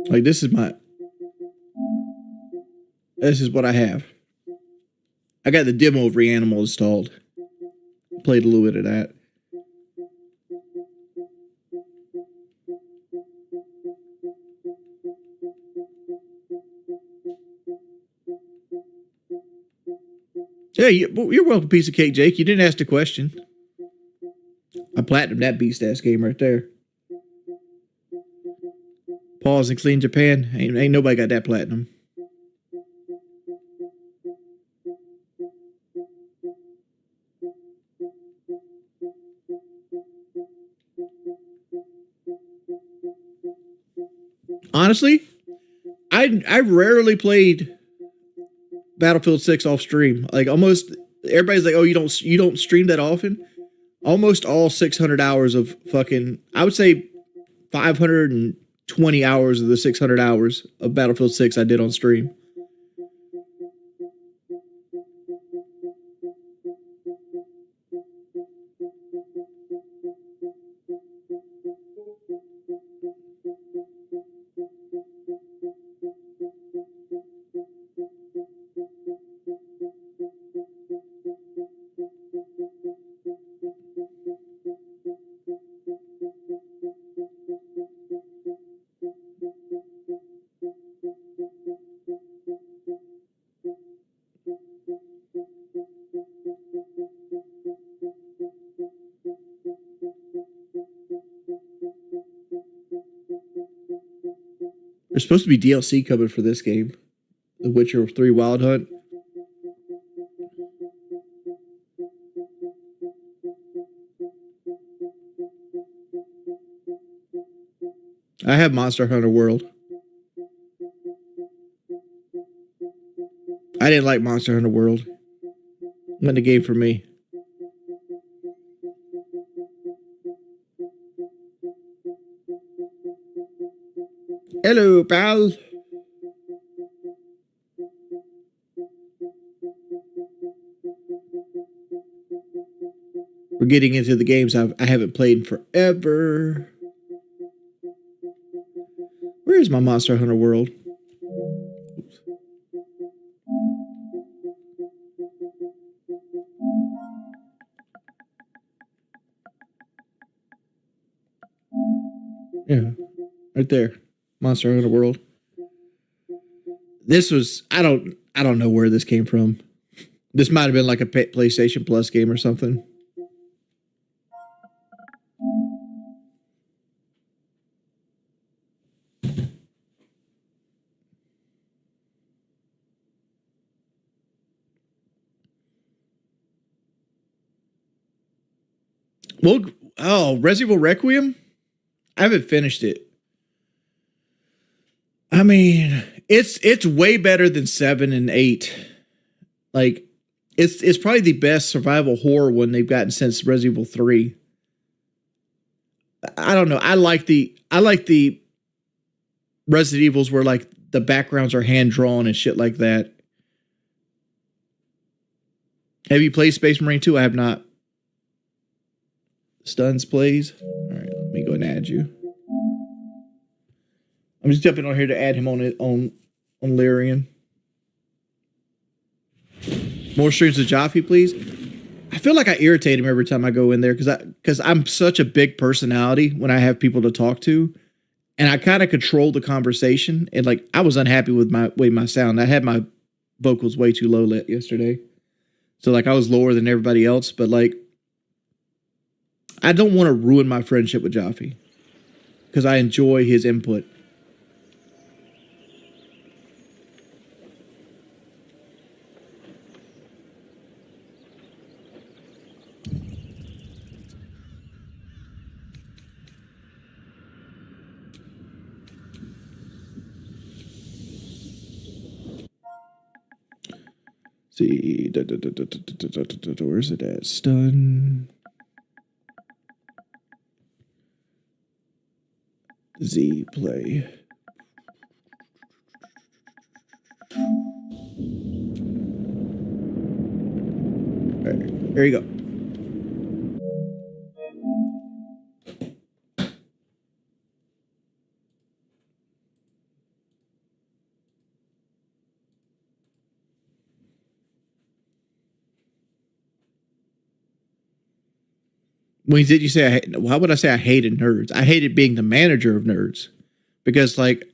Like, this is what I have. I got the demo of Reanimal installed. Played a little bit of that. Yeah, you're welcome, piece of cake, Jake. You didn't ask the question. I platinumed that beast-ass game right there. Pause and clean Japan. Ain't nobody got that platinum. Honestly, I rarely played Battlefield 6 off stream. Like almost everybody's like, "Oh, you don't stream that often?" Almost all 600 hours of fucking, I would say 520 hours of the 600 hours of Battlefield 6 I did on stream. There's supposed to be DLC coming for this game, The Witcher 3 Wild Hunt. I have Monster Hunter World. I didn't like Monster Hunter World. Wasn't the game for me. Hello, pal. We're getting into the games I haven't played in forever. Where is my Monster Hunter World? Oops. Yeah, right there. Monster Hunter World. This was I don't know where this came from. This might have been like a PlayStation Plus game or something. Well, oh, Resident Evil Requiem? I haven't finished it. I mean, it's way better than 7 and 8. Like, it's probably the best survival horror one they've gotten since Resident Evil 3. I don't know. I like the Resident Evils where like the backgrounds are hand drawn and shit like that. Have you played Space Marine 2? I have not. Stuns plays. All right, let me go and add you. I'm just jumping on here to add him on Lyrian. More streams of Jaffe, please. I feel like I irritate him every time I go in there because I'm such a big personality when I have people to talk to, and I kind of control the conversation. And like I was unhappy with my sound. I had my vocals way too low yesterday, so like I was lower than everybody else. But like I don't want to ruin my friendship with Jaffe because I enjoy his input. See, where's it at? Stun. Z play. All right, there you go. When did you say why would I say I hated nerds? I hated being the manager of nerds because like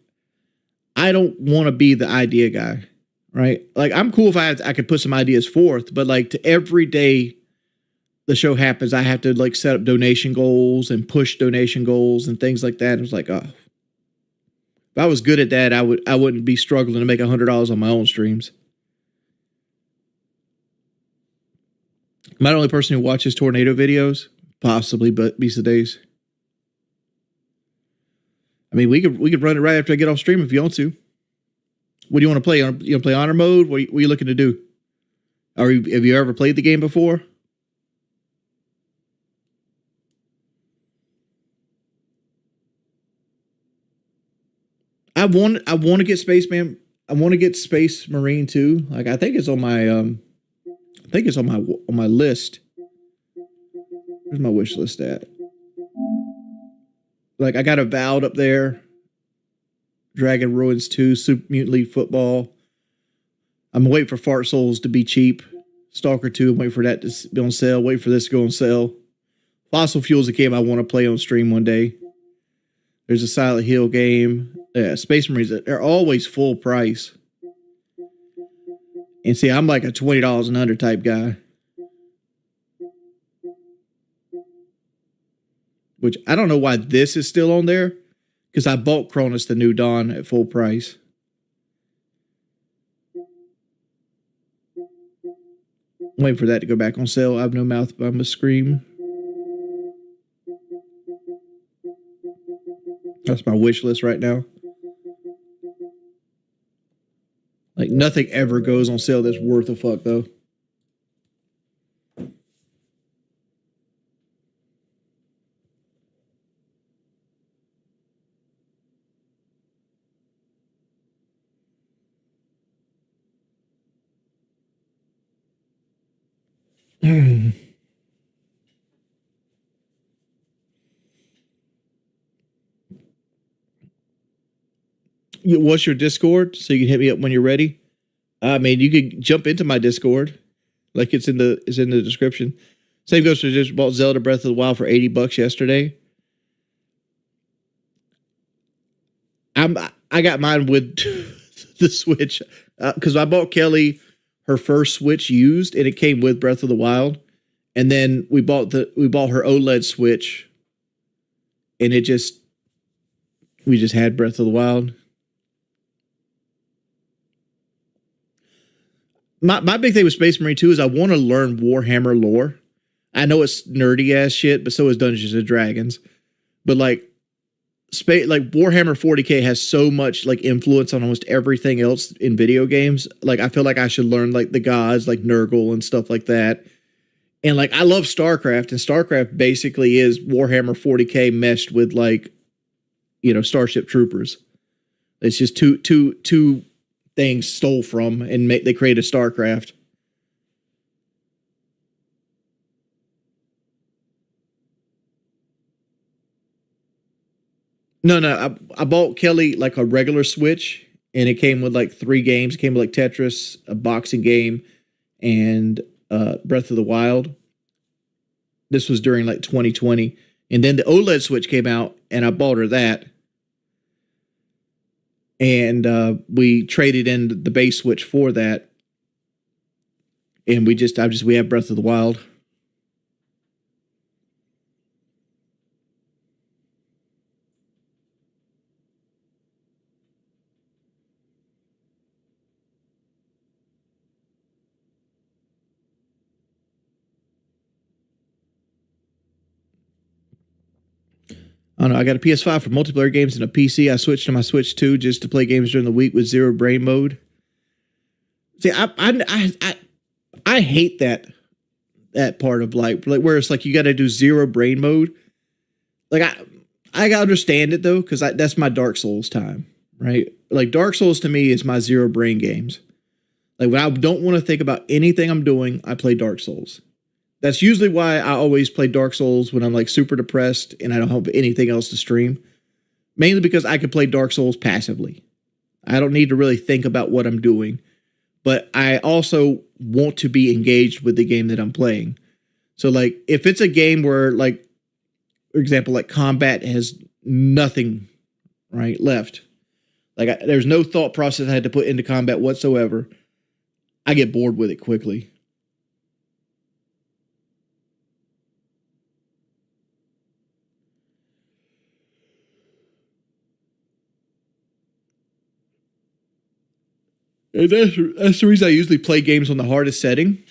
I don't want to be the idea guy, right? Like I'm cool if I could put some ideas forth, but like to every day the show happens, I have to like set up donation goals and push donation goals and things like that. It was like, oh, if I was good at that, I wouldn't be struggling to make $100 on my own streams. Am I the only person who watches tornado videos? Possibly, but these days. I mean, we could run it right after I get off stream if you want to. What do you want to play? You want to play honor mode? What are you looking to do? Have you ever played the game before? I want to get Spaceman. I want to get Space Marine too. Like I think it's on my on my list. Where's my wish list at? Like I got Avowed up there. Dragon Ruins 2, Super Mutant League Football. I'm waiting for Fart Souls to be cheap. Stalker 2, I'm waiting for that to be on sale. Wait for this to go on sale. Fossil Fuel's a game I want to play on stream one day. There's a Silent Hill game. Yeah, Space Marines, they're always full price. And see, I'm like a $20 and under type guy. Which I don't know why this is still on there. Because I bought Cronus the New Dawn at full price. I'm waiting for that to go back on sale. I have no mouth, but I'm going to scream. That's my wish list right now. Like, nothing ever goes on sale that's worth a fuck, though. What's your Discord? So you can hit me up when you're ready. I mean, you could jump into my Discord, like it's in the description. Same goes for just bought Zelda Breath of the Wild for $80 yesterday. I got mine with the Switch because I bought Kelly her first Switch used, and it came with Breath of the Wild. And then we bought her OLED Switch, and we just had Breath of the Wild. My big thing with Space Marine 2 is I want to learn Warhammer lore. I know it's nerdy ass shit, but so is Dungeons and Dragons. But like Warhammer 40K has so much like influence on almost everything else in video games. Like I feel like I should learn like the gods like Nurgle and stuff like that. And like I love StarCraft, and StarCraft basically is Warhammer 40K meshed with like, you know, Starship Troopers. It's just two things stole from and they created StarCraft. No, I bought Kelly like a regular Switch, and it came with like 3 games. It came with like Tetris, a boxing game, and Breath of the Wild. This was during like 2020. And then the OLED Switch came out, and I bought her that. And we traded in the base Switch for that. And we have Breath of the Wild. I don't know. I got a PS5 for multiplayer games and a PC. I switched to my Switch 2 just to play games during the week with zero brain mode. See, I hate that part of like where it's like you got to do zero brain mode. Like I understand it though, because that's my Dark Souls time, right? Like Dark Souls to me is my zero brain games. Like when I don't want to think about anything I'm doing, I play Dark Souls. That's usually why I always play Dark Souls when I'm like super depressed and I don't have anything else to stream. Mainly because I can play Dark Souls passively. I don't need to really think about what I'm doing. But I also want to be engaged with the game that I'm playing. So like if it's a game where like, for example, like combat has nothing right left. Like there's no thought process I had to put into combat whatsoever. I get bored with it quickly. And that's the reason I usually play games on the hardest setting,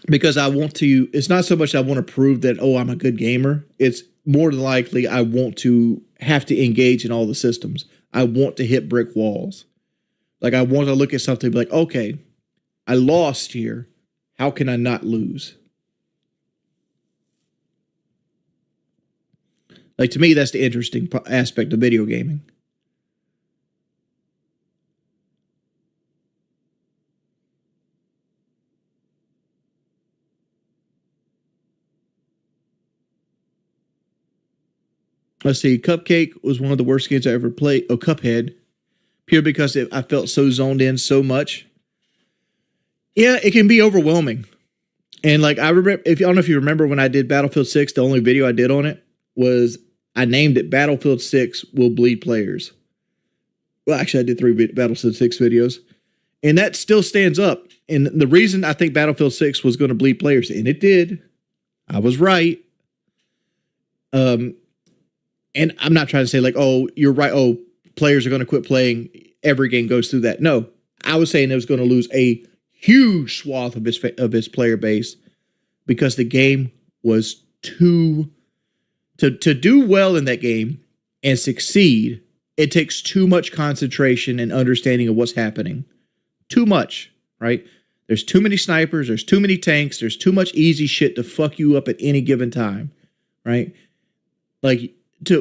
because I want to, it's not so much I want to prove that, oh, I'm a good gamer. It's more than likely I want to have to engage in all the systems. I want to hit brick walls. Like I want to look at something and be like, okay, I lost here. How can I not lose? Like to me, that's the interesting aspect of video gaming. Let's see. Cupcake was one of the worst games I ever played. Oh, Cuphead. Pure because I felt so zoned in so much. Yeah, it can be overwhelming. And like I remember, I don't know if you remember when I did Battlefield 6, the only video I did on it was I named it Battlefield 6 Will Bleed Players. Well, actually, I did 3 Battlefield 6 videos. And that still stands up. And the reason I think Battlefield 6 was going to bleed players, and it did, I was right. And I'm not trying to say like, oh, you're right. Oh, players are going to quit playing. Every game goes through that. No, I was saying it was going to lose a huge swath of his player base because the game was too to do well in that game and succeed. It takes too much concentration and understanding of what's happening. Too much, right? There's too many snipers. There's too many tanks. There's too much easy shit to fuck you up at any given time, right? Like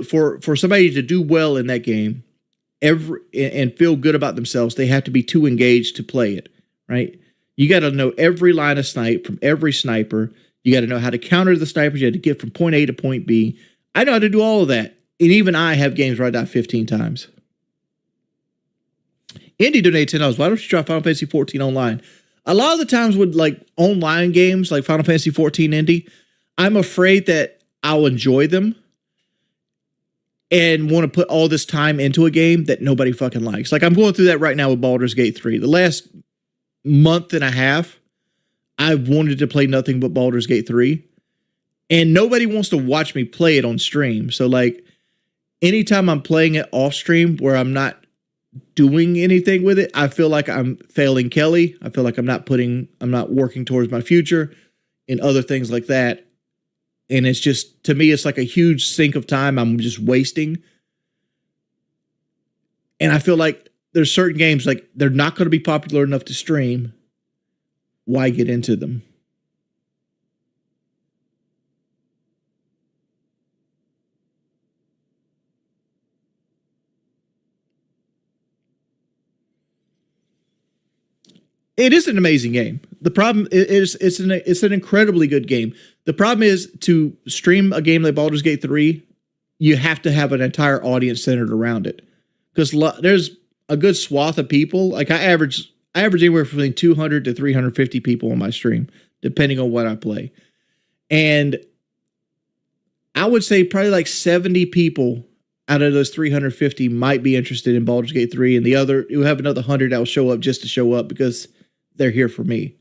for somebody to do well in that game, and feel good about themselves, they have to be too engaged to play it, right? You got to know every line of snipe from every sniper. You got to know how to counter the snipers. You have to get from point A to point B. I know how to do all of that. And even I have games where I die 15 times. Indy donated $10. Why don't you try Final Fantasy 14 online? A lot of the times with like online games like Final Fantasy 14 Indy, I'm afraid that I'll enjoy them and want to put all this time into a game that nobody fucking likes. Like I'm going through that right now with Baldur's Gate 3. The last month and a half, I've wanted to play nothing but Baldur's Gate 3. And nobody wants to watch me play it on stream. So like anytime I'm playing it off stream where I'm not doing anything with it, I feel like I'm failing Kelly. I feel like I'm not working towards my future and other things like that. And it's just, to me, it's like a huge sink of time I'm just wasting. And I feel like there's certain games, like they're not going to be popular enough to stream. Why get into them? It is an amazing game. The problem is it's an incredibly good game. The problem is to stream a game like Baldur's Gate 3, you have to have an entire audience centered around it. Because there's a good swath of people. Like I average anywhere between 200 to 350 people on my stream, depending on what I play. And I would say probably like 70 people out of those 350 might be interested in Baldur's Gate 3, and you have another 100 that will show up just to show up because they're here for me.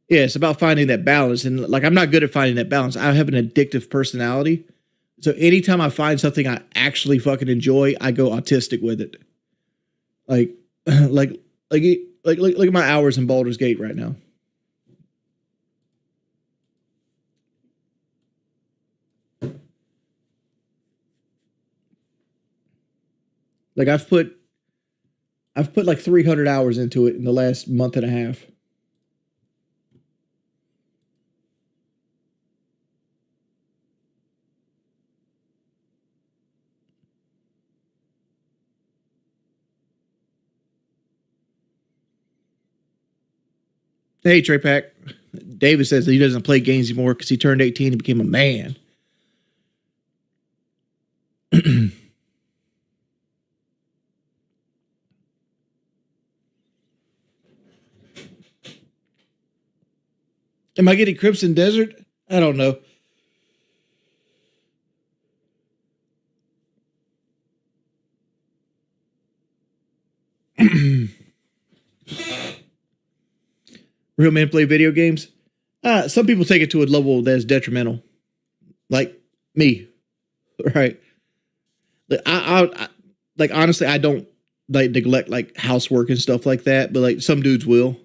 Yeah, it's about finding that balance. And like, I'm not good at finding that balance. I have an addictive personality. So anytime I find something I actually fucking enjoy, I go autistic with it. Like look at my hours in Baldur's Gate right now. Like I've put like 300 hours into it in the last month and a half. Hey, Trey Pack. David says that he doesn't play games anymore because he turned 18 and became a man. Am I getting Crimson Desert? I don't know. Real men play video games. Some people take it to a level that's detrimental, like me, right? Like I like honestly, I don't like neglect like housework and stuff like that, but like some dudes will.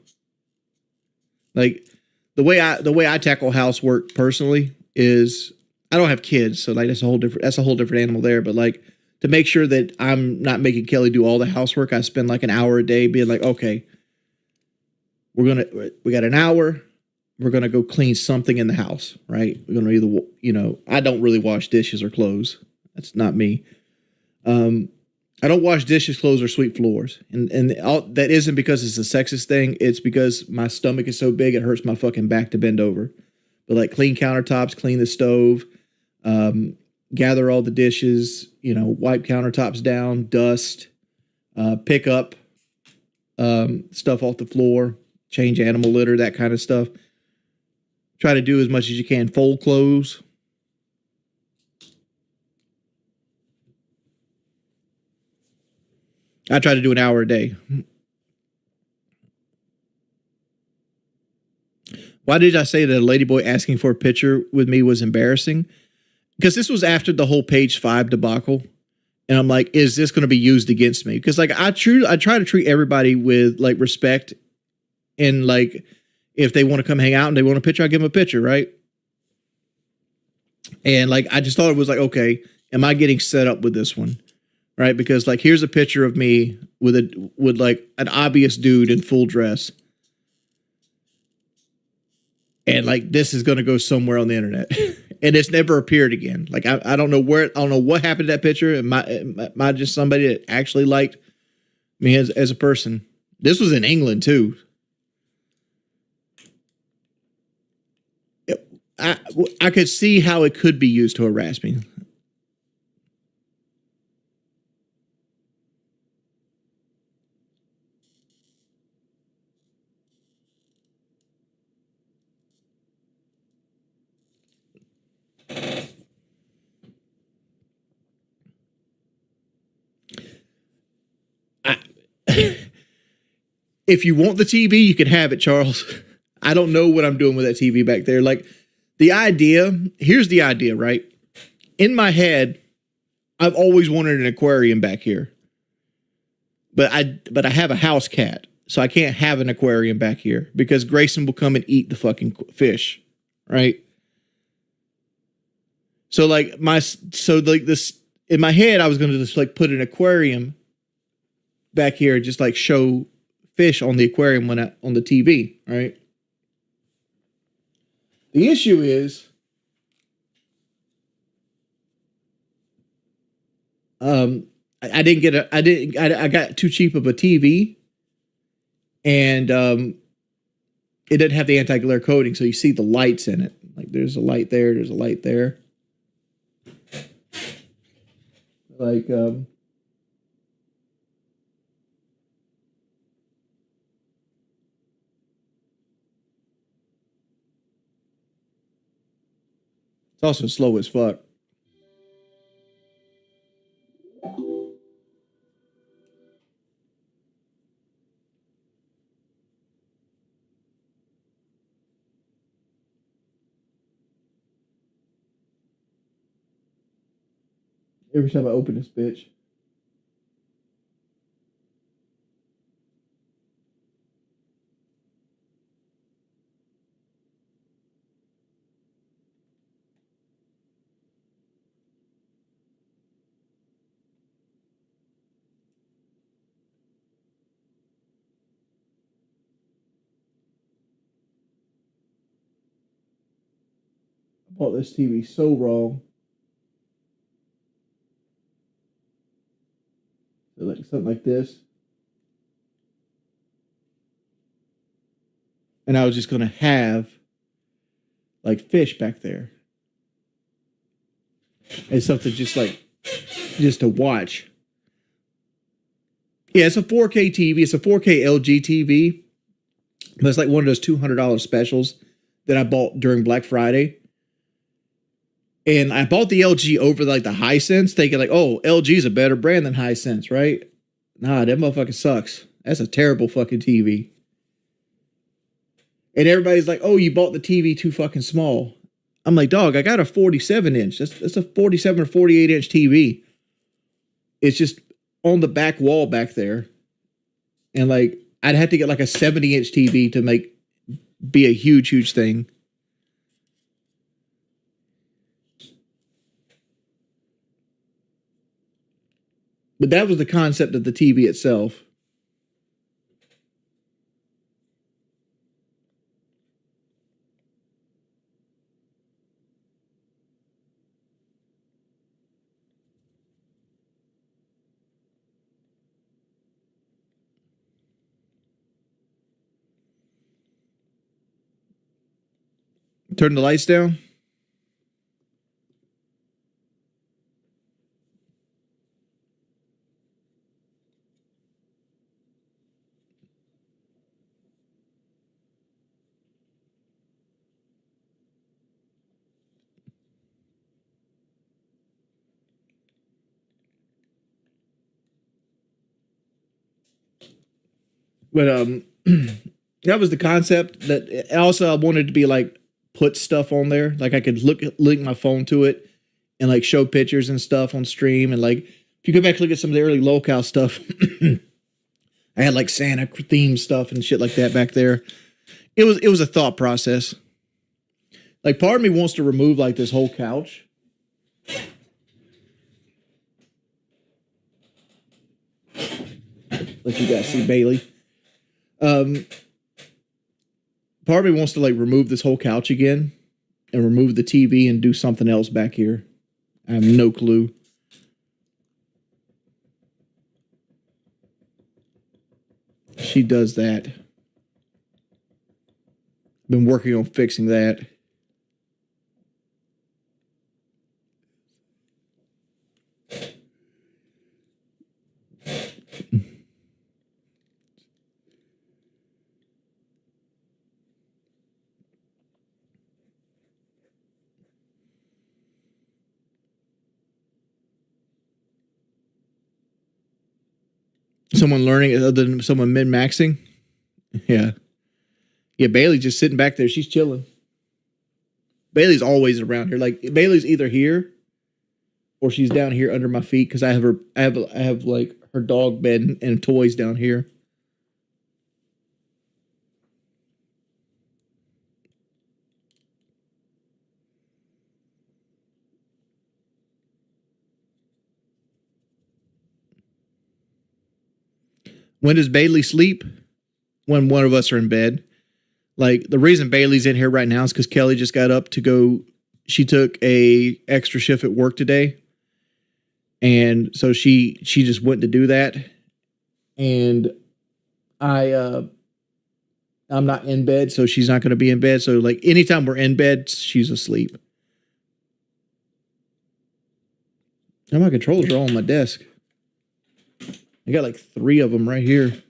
Like the way I tackle housework personally is I don't have kids, so like that's a whole different animal there. But like to make sure that I'm not making Kelly do all the housework, I spend like an hour a day being like, okay, we got an hour. We're gonna go clean something in the house, right? We're gonna either, I don't really wash dishes or clothes. That's not me. I don't wash dishes, clothes, or sweep floors, and all, that isn't because it's a sexist thing. It's because my stomach is so big it hurts my fucking back to bend over. But like clean countertops, clean the stove, gather all the dishes, wipe countertops down, dust, pick up stuff off the floor, change animal litter, that kind of stuff. Try to do as much as you can. Fold clothes. I try to do an hour a day. Why did I say that a ladyboy asking for a picture with me was embarrassing? Because this was after the whole page 5 debacle. And I'm like, is this going to be used against me? Because like I try to treat everybody with like respect. And like, if they want to come hang out and they want a picture, I give them a picture, right? And like, I just thought it was like, okay, am I getting set up with this one? Right? Because like, here's a picture of me with like an obvious dude in full dress. And like, this is going to go somewhere on the internet. And it's never appeared again. Like, I don't know what happened to that picture. Am I just somebody that actually liked me as a person? This was in England too. I could see how it could be used to harass me. If you want the TV, you can have it, Charles. I don't know what I'm doing with that TV back there. Like here's the idea, right? In my head, I've always wanted an aquarium back here. But I have a house cat, so I can't have an aquarium back here because Grayson will come and eat the fucking fish, right? So like this in my head, I was going to just like put an aquarium back here, just like show fish on the aquarium on the TV, right? The issue is, I got too cheap of a TV, and it didn't have the anti-glare coating, so you see the lights in it. Like there's a light there, there's a light there. Like it's also slow as fuck. Every time I open this bitch. I bought this TV so wrong. So like something like this. And I was just going to have like fish back there. And something just to watch. Yeah, it's a 4K TV. It's a 4K LG TV. But it's like one of those $200 specials that I bought during Black Friday. And I bought the LG over like the Hisense, thinking like, oh, LG is a better brand than Hisense, right? Nah, that motherfucker sucks. That's a terrible fucking TV. And everybody's like, oh, you bought the TV too fucking small. I'm like, dog, I got a 47 inch. That's a 47 or 48 inch TV. It's just on the back wall back there. And like, I'd have to get like a 70 inch TV to be a huge, huge thing. But that was the concept of the TV itself. Turn the lights down. But that was the concept. That also I wanted to be like put stuff on there, like I could link my phone to it and like show pictures and stuff on stream. And like if you go back and look at some of the early locale stuff, I had like Santa themed stuff and shit like that back there. It was a thought process. Like part of me wants to remove like this whole couch. Like you guys see Bailey. Part of me wants to like remove this whole couch again and remove the TV and do something else back here. I have no clue. She does that. Been working on fixing that. Someone learning other than someone min-maxing. Yeah. Yeah, Bailey's just sitting back there. She's chilling. Bailey's always around here. Like Bailey's either here or she's down here under my feet because I have like her dog bed and toys down here. When does Bailey sleep? When one of us are in bed. Like the reason Bailey's in here right now is because Kelly just got up to go. She took a extra shift at work today, and so she just went to do that. And I'm not in bed, so she's not going to be in bed. So like anytime we're in bed, she's asleep. And my controllers are all on my desk. I got like 3 of them right here.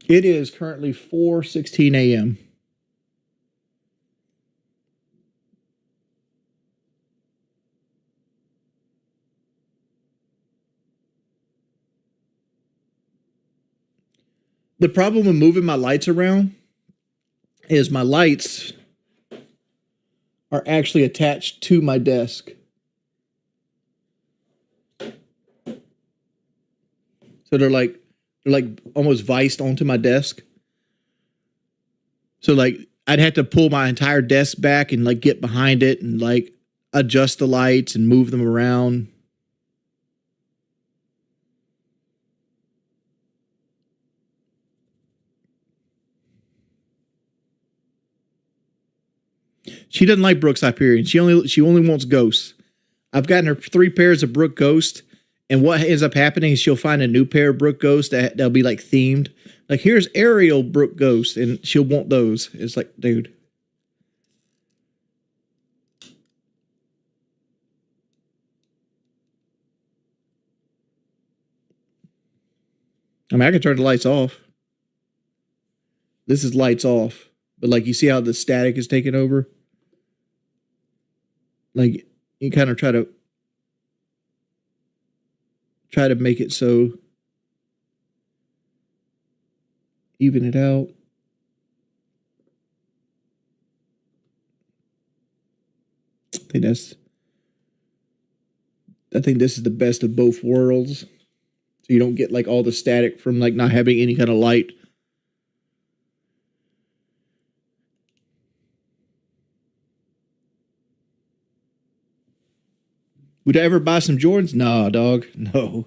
It is currently 4:16 a.m. The problem with moving my lights around is my lights are actually attached to my desk. So they're like almost viced onto my desk. So like I'd have to pull my entire desk back and like get behind it and like adjust the lights and move them around. She doesn't like Brooks Hyperion. She only wants ghosts. I've gotten her 3 pairs of Brook Ghost, and what ends up happening is she'll find a new pair of Brook Ghost that'll be like themed. Like here's Ariel Brook Ghost, and she'll want those. It's like, dude. I mean, I can turn the lights off. This is lights off. But like you see how the static is taking over? Like you kind of try to make it so even it out. I think this is the best of both worlds. So you don't get like all the static from like not having any kind of light. Would I ever buy some Jordans? No, dog. No.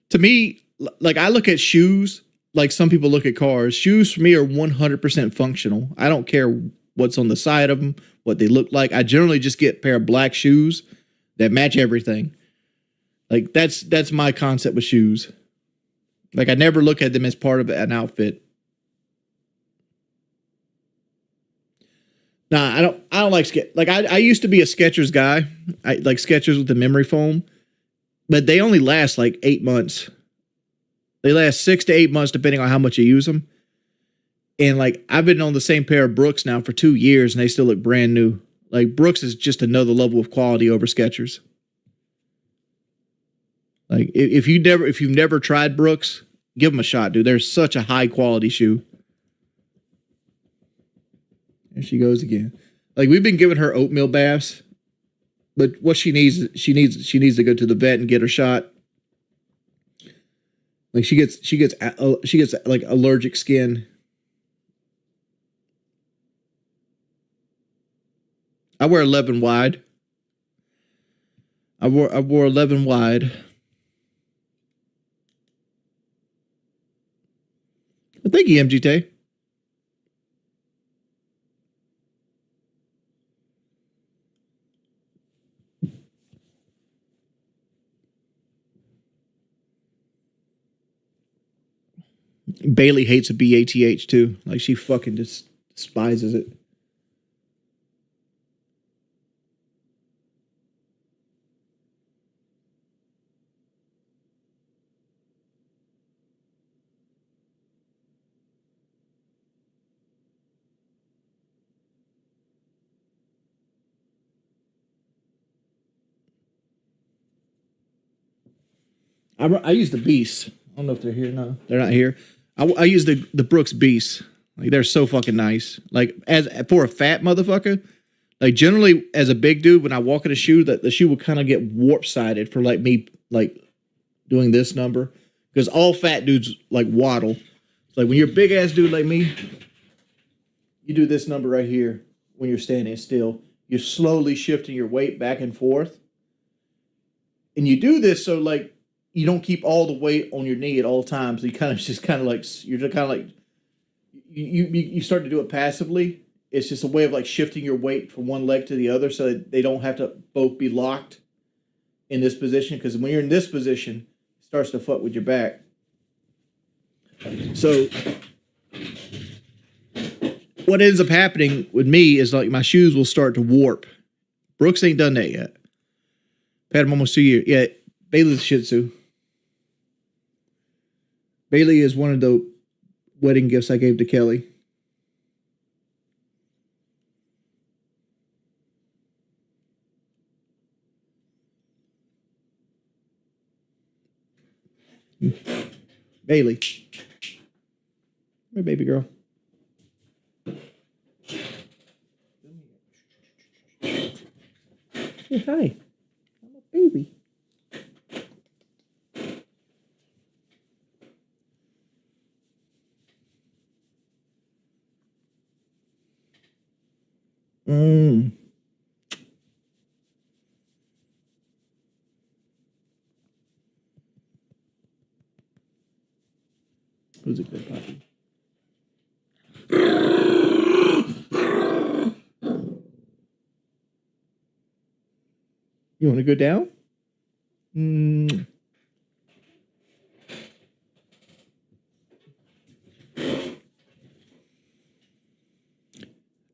To me, like I look at shoes like some people look at cars. Shoes for me are 100% functional. I don't care what's on the side of them, what they look like. I generally just get a pair of black shoes that match everything. Like that's my concept with shoes. Like I never look at them as part of an outfit. Nah, I don't like I used to be a Skechers guy. I like Skechers with the memory foam, but they only last like 8 months. They last 6 to 8 months depending on how much you use them. And like I've been on the same pair of Brooks now for 2 years and they still look brand new. Like Brooks is just another level of quality over Skechers. Like if you've never tried Brooks, give them a shot, dude. They're such a high quality shoe. There she goes again. Like we've been giving her oatmeal baths, but what she needs to go to the vet and get her shot. Like she gets like allergic skin. I wear 11 wide. I wore 11 wide. Thank you, MGT. Bailey hates a BATH too. Like she fucking just despises it. I use the Beast. I don't know if they're here. No, they're not here. I use the Brooks Beast. Like they're so fucking nice. Like as for a fat motherfucker, like generally as a big dude, when I walk in a shoe, that the shoe will kind of get warp sided for like me like doing this number because all fat dudes like waddle. Like when you're a big ass dude like me, you do this number right here when you're standing still. You're slowly shifting your weight back and forth, and you do this so like you don't keep all the weight on your knee at all times. So you kind of just kind of like you're just kind of like you start to do it passively. It's just a way of like shifting your weight from one leg to the other so that they don't have to both be locked in this position. Because when you're in this position, it starts to fuck with your back. So what ends up happening with me is like my shoes will start to warp. Brooks ain't done that yet. Had him almost 2 years. Yeah, Bailey's a Shih Tzu. Bailey is one of the wedding gifts I gave to Kelly. Bailey. My baby girl. Say hi. I'm a baby. Who's a good puppy? You want to go down?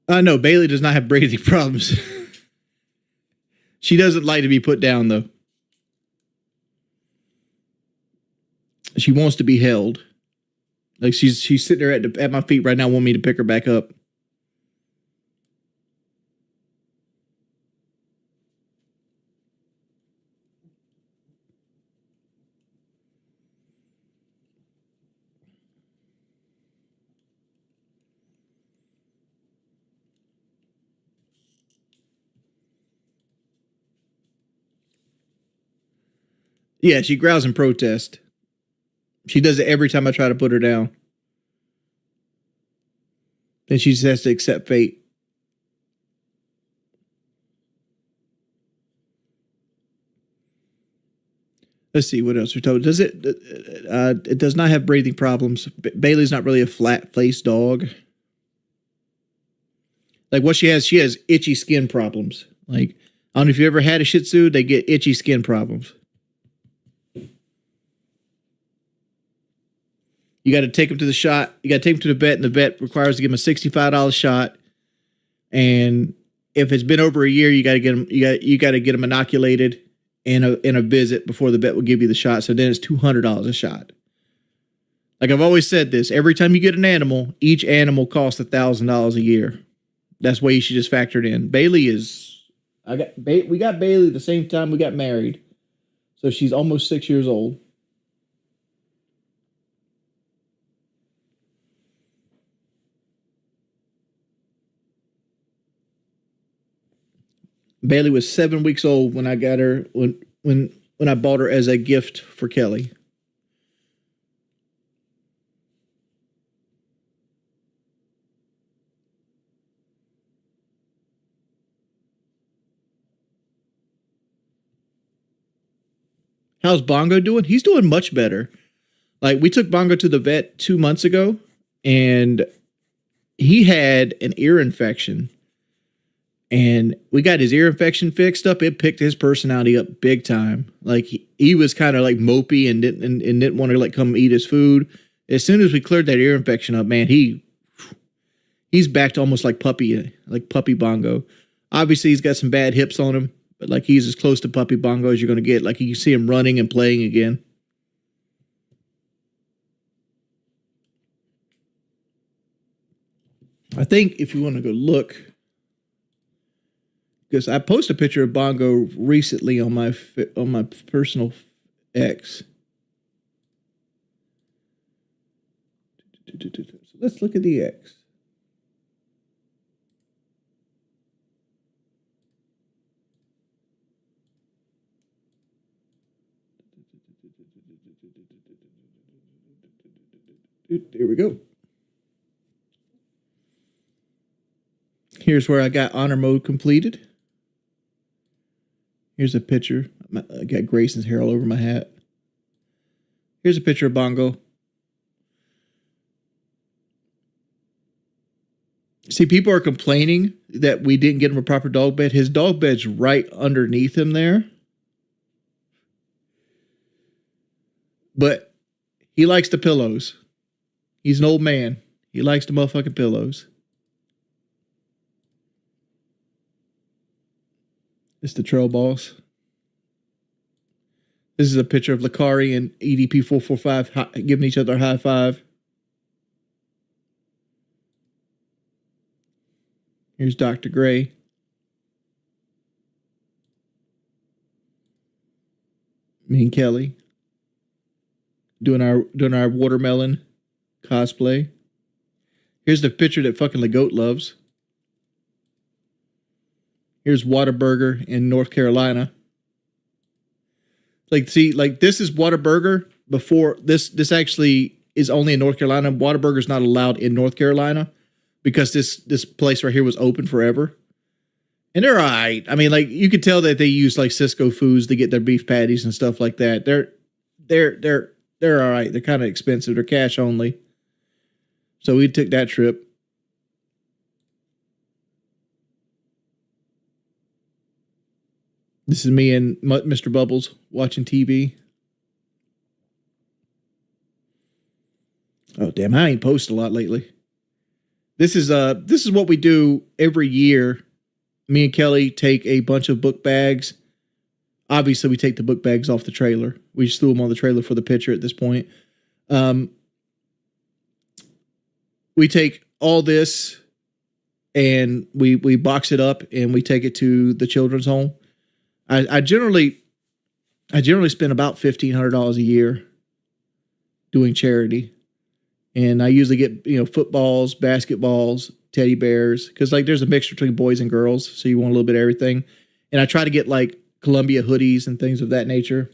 No, Bailey does not have breathing problems. She doesn't like to be put down, though. She wants to be held. Like she's sitting there at my feet right now, wanting me to pick her back up. Yeah, she growls in protest. She does it every time I try to put her down. Then she just has to accept fate. Let's see what else we're told. Does it? It does not have breathing problems. Bailey's not really a flat-faced dog. Like what she has itchy skin problems. Like I don't know if you ever had a Shih Tzu, they get itchy skin problems. You got to take them to the shot. You got to take them to the vet, and the vet requires to give them a $65 shot. And if it's been over a year, you got to get them. You got to get them inoculated in a visit before the vet will give you the shot. So then it's $200 a shot. Like I've always said this, every time you get an animal, each animal costs $1,000 a year. That's why you should just factor it in. Bailey is, we got Bailey the same time we got married. So she's almost 6 years old. Bailey was 7 weeks old when I got her, when I bought her as a gift for Kelly. How's Bongo doing? He's doing much better. Like we took Bongo to the vet 2 months ago, and he had an ear infection. And we got his ear infection fixed up. It picked his personality up big time. Like he was kind of like mopey and didn't want to like come eat his food. As soon as we cleared that ear infection up, man, he's back to almost like puppy Bongo. Obviously, he's got some bad hips on him, but like he's as close to puppy Bongo as you're going to get. Like you can see him running and playing again. I think if you want to go look, because I posted a picture of Bongo recently on my personal X. So let's look at the X. There we go. Here's where I got honor mode completed. Here's a picture. I got Grayson's hair all over my hat. Here's a picture of Bongo. See, people are complaining that we didn't get him a proper dog bed. His dog bed's right underneath him there. But he likes the pillows. He's an old man. He likes the motherfucking pillows. It's the trail boss. This is a picture of Lakari and EDP 445 giving each other a high five. Here's Dr. Gray. Me and Kelly doing our watermelon cosplay. Here's the picture that fucking the goat loves. Here's Whataburger in North Carolina. Like, see, like this is Whataburger before this actually is only in North Carolina. Whataburger's not allowed in North Carolina because this place right here was open forever. And they're all right. I mean, like you could tell that they use like Cisco foods to get their beef patties and stuff like that. They're all right. They're kind of expensive. They're cash only. So we took that trip. This is me and Mr. Bubbles watching TV. Oh damn! I ain't posted a lot lately. This is what we do every year. Me and Kelly take a bunch of book bags. Obviously, we take the book bags off the trailer. We just threw them on the trailer for the picture at this point. We take all this and we box it up and we take it to the children's home. I generally spend about $1,500 a year doing charity, and I usually get footballs, basketballs, teddy bears, because like there's a mixture between boys and girls, so you want a little bit of everything. And I try to get like Columbia hoodies and things of that nature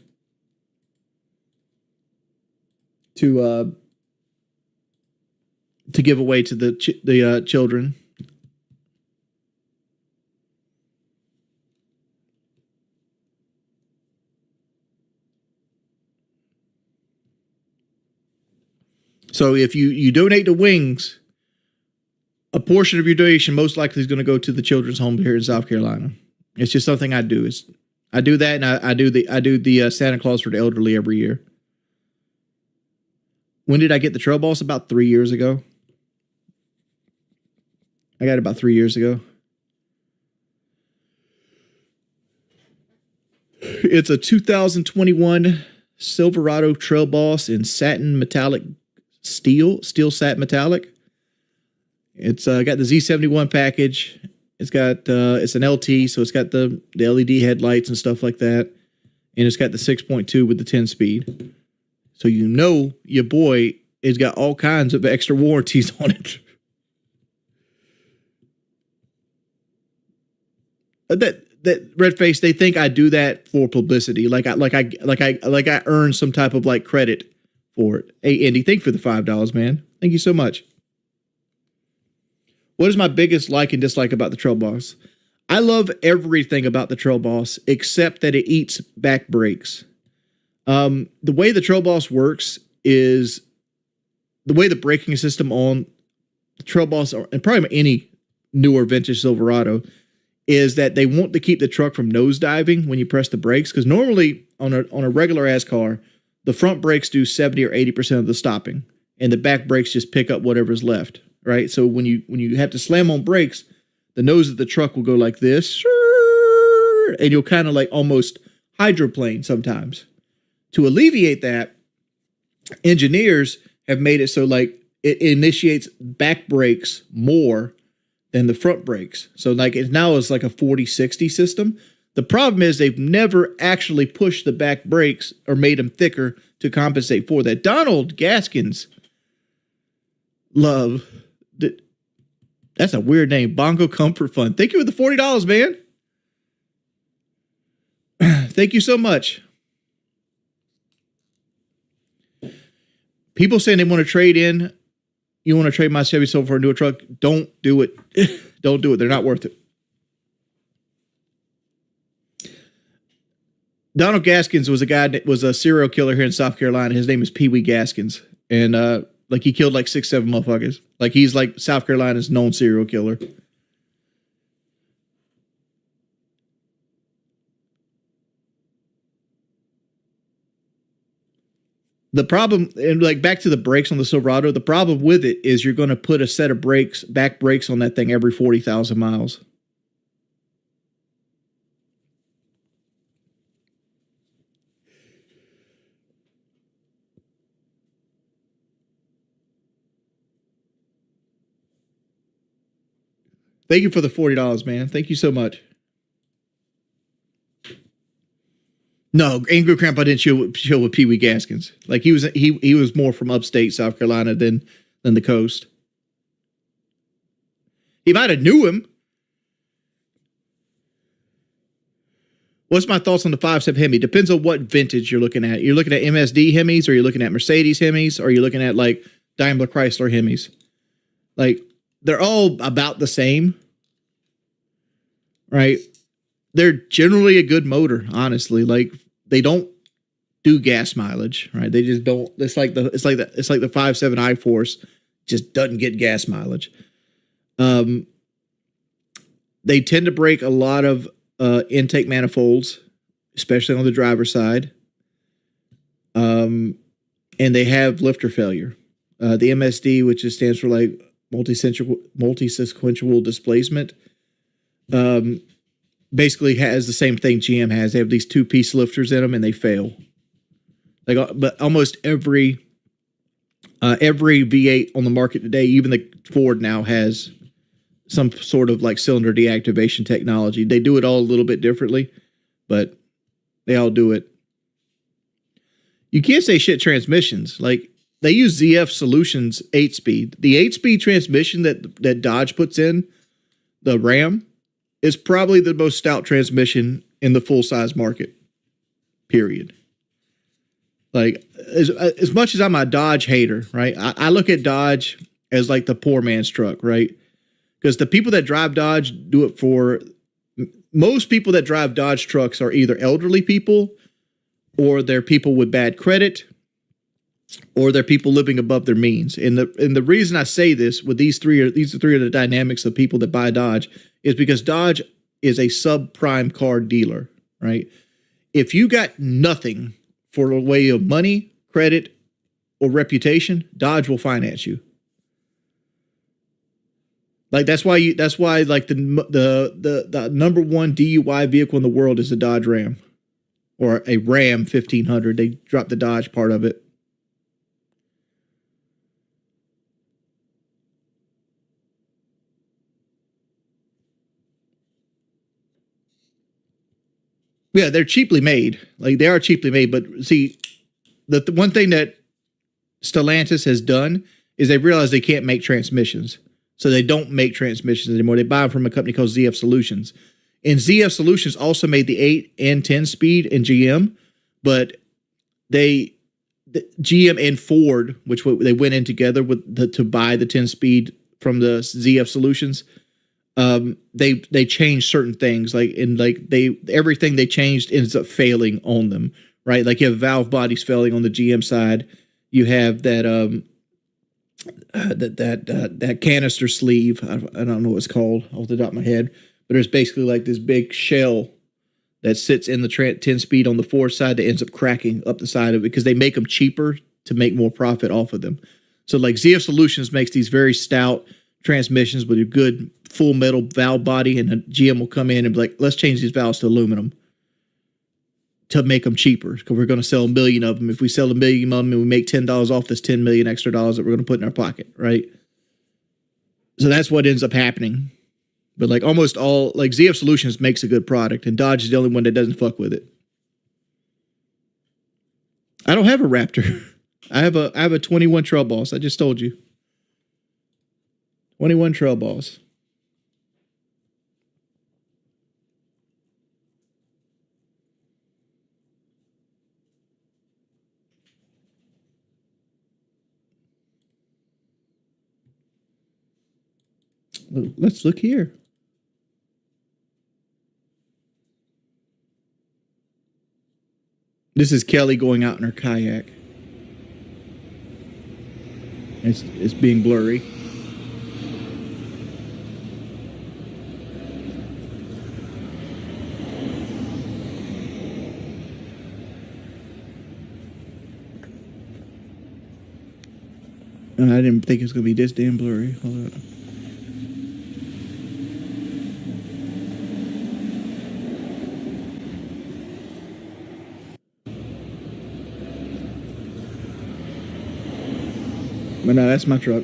to give away to the children. So if you donate to Wings, a portion of your donation most likely is going to go to the children's home here in South Carolina. It's just something I do. I do that, and I do the Santa Claus for the elderly every year. When did I get the Trail Boss? About 3 years ago. I got it about 3 years ago. It's a 2021 Silverado Trail Boss in satin metallic steel satin metallic. It's got the Z71 package. It's got it's an LT, so it's got the LED headlights and stuff like that, and it's got the 6.2 with the 10 speed. So you know your boy has got all kinds of extra warranties on it. That red face, they think I do that for publicity, like I earn some type of like credit for it. Hey Andy, thank you for the $5, man. Thank you so much. What is my biggest like and dislike about the Trail Boss? I love everything about the Trail Boss except that it eats back brakes. The way the Trail Boss works is the way the braking system on the Trail Boss, and probably any newer vintage Silverado, is that they want to keep the truck from nosediving when you press the brakes. Because normally on a regular ass car, the front brakes do 70 or 80% of the stopping, and the back brakes just pick up whatever's left. Right. So when you have to slam on brakes, the nose of the truck will go like this, and you'll kind of like almost hydroplane sometimes. To alleviate that, engineers have made it so like it initiates back brakes more than the front brakes. So like it now is like a 40-60 system. The problem is they've never actually pushed the back brakes or made them thicker to compensate for that. Donald Gaskins Love. That's a weird name. Bongo Comfort Fund. Thank you for the $40, man. Thank you so much. People saying they want to trade in. You want to trade my Chevy Silver for a newer truck? Don't do it. Don't do it. They're not worth it. Donald Gaskins was a guy that was a serial killer here in South Carolina. His name is Pee Wee Gaskins. And like he killed like 6-7 motherfuckers. Like he's like South Carolina's known serial killer. The problem, and like back to the brakes on the Silverado, the problem with it is you're going to put a set of brakes, back brakes on that thing every 40,000 miles. Thank you for the $40, man. Thank you so much. No, Angry Grandpa didn't chill with Pee Wee Gaskins. Like he was more from upstate South Carolina than the coast. He might have knew him. What's my thoughts on the 5.7 Hemi? Depends on what vintage you're looking at. You're looking at MSD Hemis, or you're looking at Mercedes Hemis, or you're looking at like Daimler Chrysler Hemis. Like they're all about the same, right? They're generally a good motor, honestly. Like they don't do gas mileage, right? They just don't. It's like the 5.7 iForce just doesn't get gas mileage. They tend to break a lot of intake manifolds, especially on the driver's side. And they have lifter failure. The MSD, which stands for like multi-sequential displacement, basically has the same thing GM has. They have these 2-piece lifters in them, and they fail. Like, but almost every V8 on the market today, even the Ford now, has some sort of like cylinder deactivation technology. They do it all a little bit differently, but they all do it. You can't say shit transmissions. Like they use ZF Solutions 8-speed. The 8-speed transmission that Dodge puts in the Ram is probably the most stout transmission in the full-size market, period. Like, as much as I'm a Dodge hater, right? I look at Dodge as like the poor man's truck, right? Because the people that drive Dodge do it for... Most people that drive Dodge trucks are either elderly people, or they're people with bad credit, or they're people living above their means. And the reason I say this with these are three of the dynamics of people that buy Dodge is because Dodge is a subprime car dealer, right? If you got nothing for a way of money, credit, or reputation, Dodge will finance you. Like that's why like the number one DUI vehicle in the world is the Dodge Ram or a Ram 1500. They dropped the Dodge part of it. Yeah, they're cheaply made. Like they are cheaply made, but see, the one thing that Stellantis has done is they realized they can't make transmissions. So they don't make transmissions anymore. They buy them from a company called ZF Solutions. And ZF Solutions also made the 8 and 10 speed in GM, but the GM and Ford, which they went in together with to buy the 10 speed from the ZF Solutions, they changed certain things, everything they changed ends up failing on them, right? Like you have valve bodies failing on the GM side. You have that that canister sleeve. I don't know what it's called off the top of my head, but there's basically like this big shell that sits in the 10 speed on the Ford side that ends up cracking up the side of it because they make them cheaper to make more profit off of them. So like ZF Solutions makes these very stout transmissions with a good full metal valve body, and a GM will come in and be like, let's change these valves to aluminum to make them cheaper because we're going to sell 1 million of them. If we sell 1 million of them and we make $10 off, this 10 million extra dollars that we're going to put in our pocket, right? So that's what ends up happening. But like almost all, like ZF Solutions makes a good product, and Dodge is the only one that doesn't fuck with it. I don't have a Raptor. I have a 21 Trail Boss. I just told you. 21 Trail Boss. Let's look here. This is Kelly going out in her kayak. It's being blurry. I didn't think it was going to be this damn blurry. Hold on. But no, that's my truck.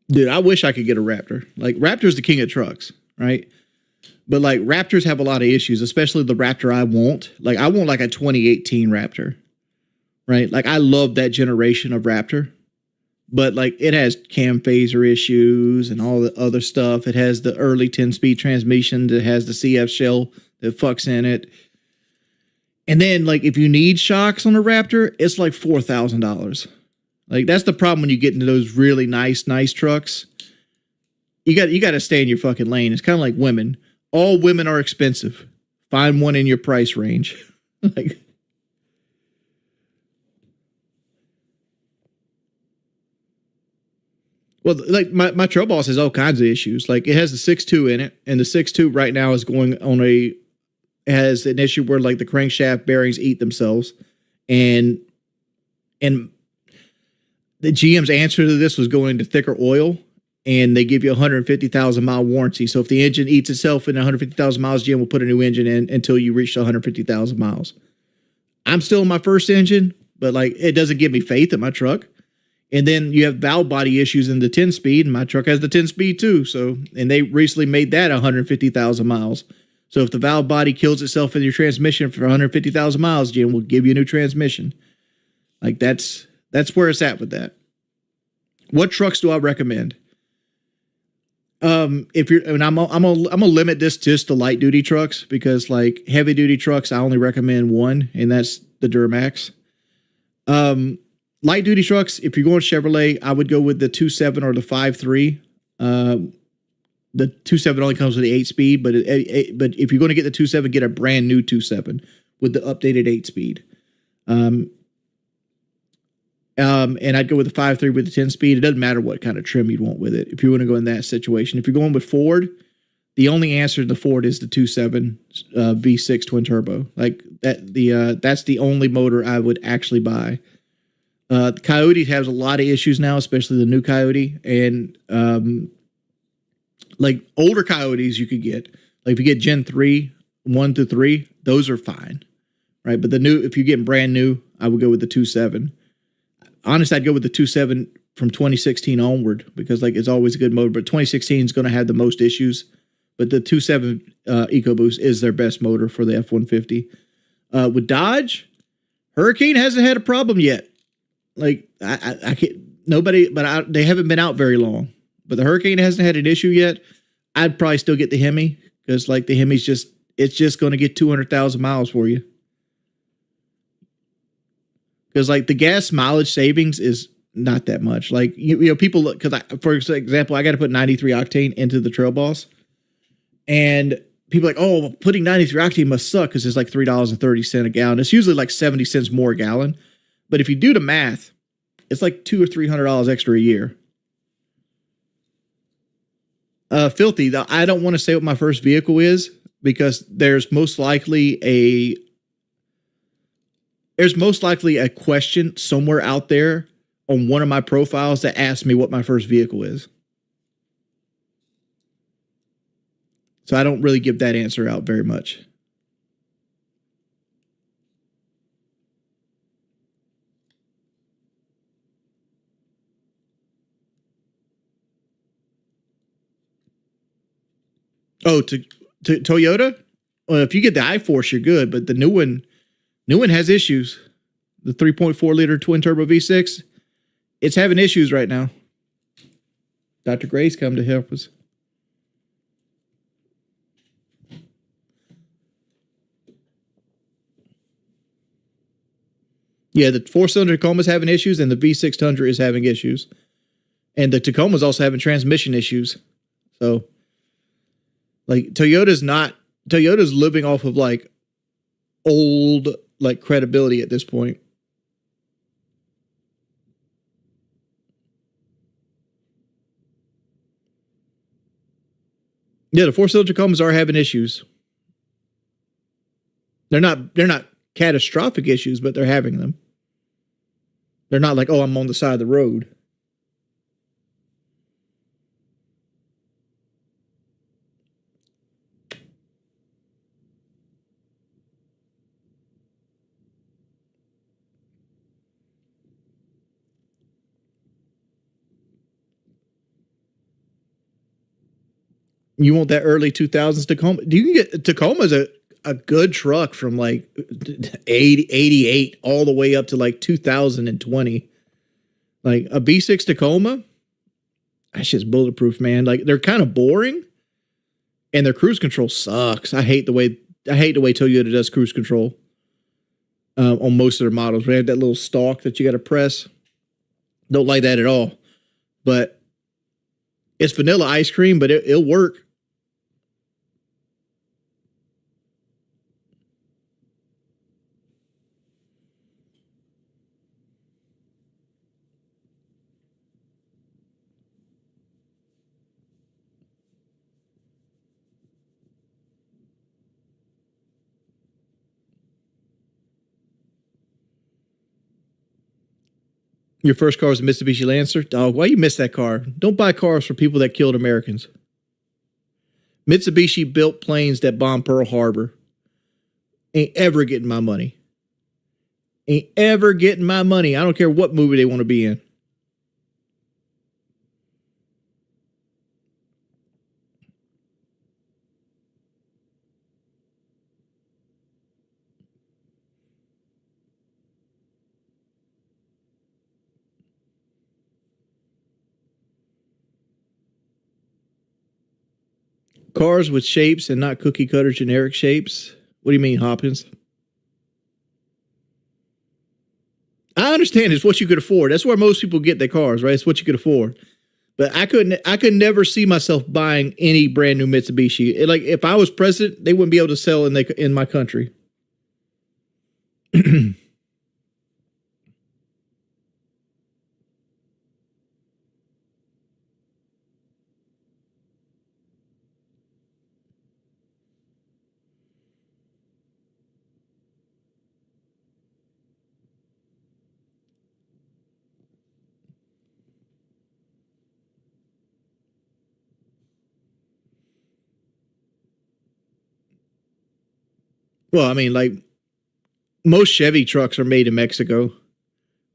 Dude, I wish I could get a Raptor. Like, Raptor's the king of trucks, right? But, like, Raptors have a lot of issues, especially the Raptor I want. Like, I want, like, a 2018 Raptor, right? Like, I love that generation of Raptor. But, like, it has cam phaser issues and all the other stuff. It has the early 10-speed transmission that has the CF shell that fucks in it. And then, like, if you need shocks on a Raptor, it's like $4,000. Like, that's the problem when you get into those really nice trucks. You got to stay in your fucking lane. It's kind of like women. All women are expensive. Find one in your price range. Like, well, like my Trail Boss has all kinds of issues. Like, it has the 6.2 in it, and the 6.2 right now is going on has an issue where like the crankshaft bearings eat themselves, and the GM's answer to this was going to thicker oil, and they give you a 150,000 mile warranty. So if the engine eats itself in 150,000 miles, GM will put a new engine in until you reach 150,000 miles. I'm still in my first engine, but like it doesn't give me faith in my truck. And then you have valve body issues in the 10 speed, and my truck has the 10 speed too. So, and they recently made that 150,000 miles. So if the valve body kills itself in your transmission for 150,000 miles, GM will give you a new transmission. Like that's where it's at with that. What trucks do I recommend? If you're, and I'm gonna limit this just to light duty trucks because like heavy duty trucks, I only recommend one, and that's the Duramax. Um, Light duty trucks, if you're going Chevrolet, I would go with the 2.7 or the 5.3. The 2.7 only comes with the 8 speed, but if you're going to get the 2.7, get a brand new 2.7 with the updated 8 speed. And I'd go with the 5.3 with the 10 speed. It doesn't matter what kind of trim you'd want with it. If you want to go in that situation, if you're going with Ford, the only answer to the Ford is the 2.7 V6 twin turbo. Like that, that's the only motor I would actually buy. Coyote has a lot of issues now, especially the new Coyote, and like older Coyotes you could get. Like if you get Gen 3, 1 to 3, those are fine, right? But the new, if you're getting brand new, I would go with the 2.7. Honestly, I'd go with the 2.7 from 2016 onward because like it's always a good motor, but 2016 is going to have the most issues. But the 2.7 EcoBoost is their best motor for the F-150. With Dodge, Hurricane hasn't had a problem yet. Like I can't, nobody, but they haven't been out very long. But the Hurricane hasn't had an issue yet. I'd probably still get the Hemi because like the Hemi's it's just going to get 200,000 miles for you. Because like the gas mileage savings is not that much. Like you know people look because for example I got to put 93 octane into the Trail Boss, and people are like, oh, putting 93 octane must suck because it's like $3.30 a gallon. It's usually like 70 cents more a gallon, but if you do the math, it's like $200 or $300 extra a year. Filthy. I don't want to say what my first vehicle is because there's most likely a question somewhere out there on one of my profiles that asks me what my first vehicle is. So I don't really give that answer out very much. Oh, to Toyota? Well, if you get the iForce, you're good, but the new one has issues. The 3.4 liter twin turbo V6, it's having issues right now. Dr. Gray's come to help us. Yeah, the 4-cylinder Tacoma's having issues, and the V6 Tundra is having issues. And the Tacoma's also having transmission issues. So, like, Toyota's living off of, like, old, like, credibility at this point. Yeah, the 4-cylinder Tacomas are having issues. They're not catastrophic issues, but they're having them. They're not like, oh, I'm on the side of the road. You want that early 2000s Tacoma? You can get Tacoma's a good truck from like 88 all the way up to like 2020. Like a V6 Tacoma, that's just bulletproof, man. Like they're kind of boring, and their cruise control sucks. I hate the way Toyota does cruise control on most of their models. We have that little stalk that you got to press. Don't like that at all. But it's vanilla ice cream, but it'll work. Your first car was a Mitsubishi Lancer? Dog, why you miss that car? Don't buy cars for people that killed Americans. Mitsubishi built planes that bombed Pearl Harbor. Ain't ever getting my money. Ain't ever getting my money. I don't care what movie they want to be in. Cars with shapes and not cookie cutter generic shapes. What do you mean, Hopkins? I understand it's what you could afford. That's where most people get their cars, right? It's what you could afford. But I could never see myself buying any brand new Mitsubishi. Like if I was president, they wouldn't be able to sell in my country. Well, I mean, like most Chevy trucks are made in Mexico.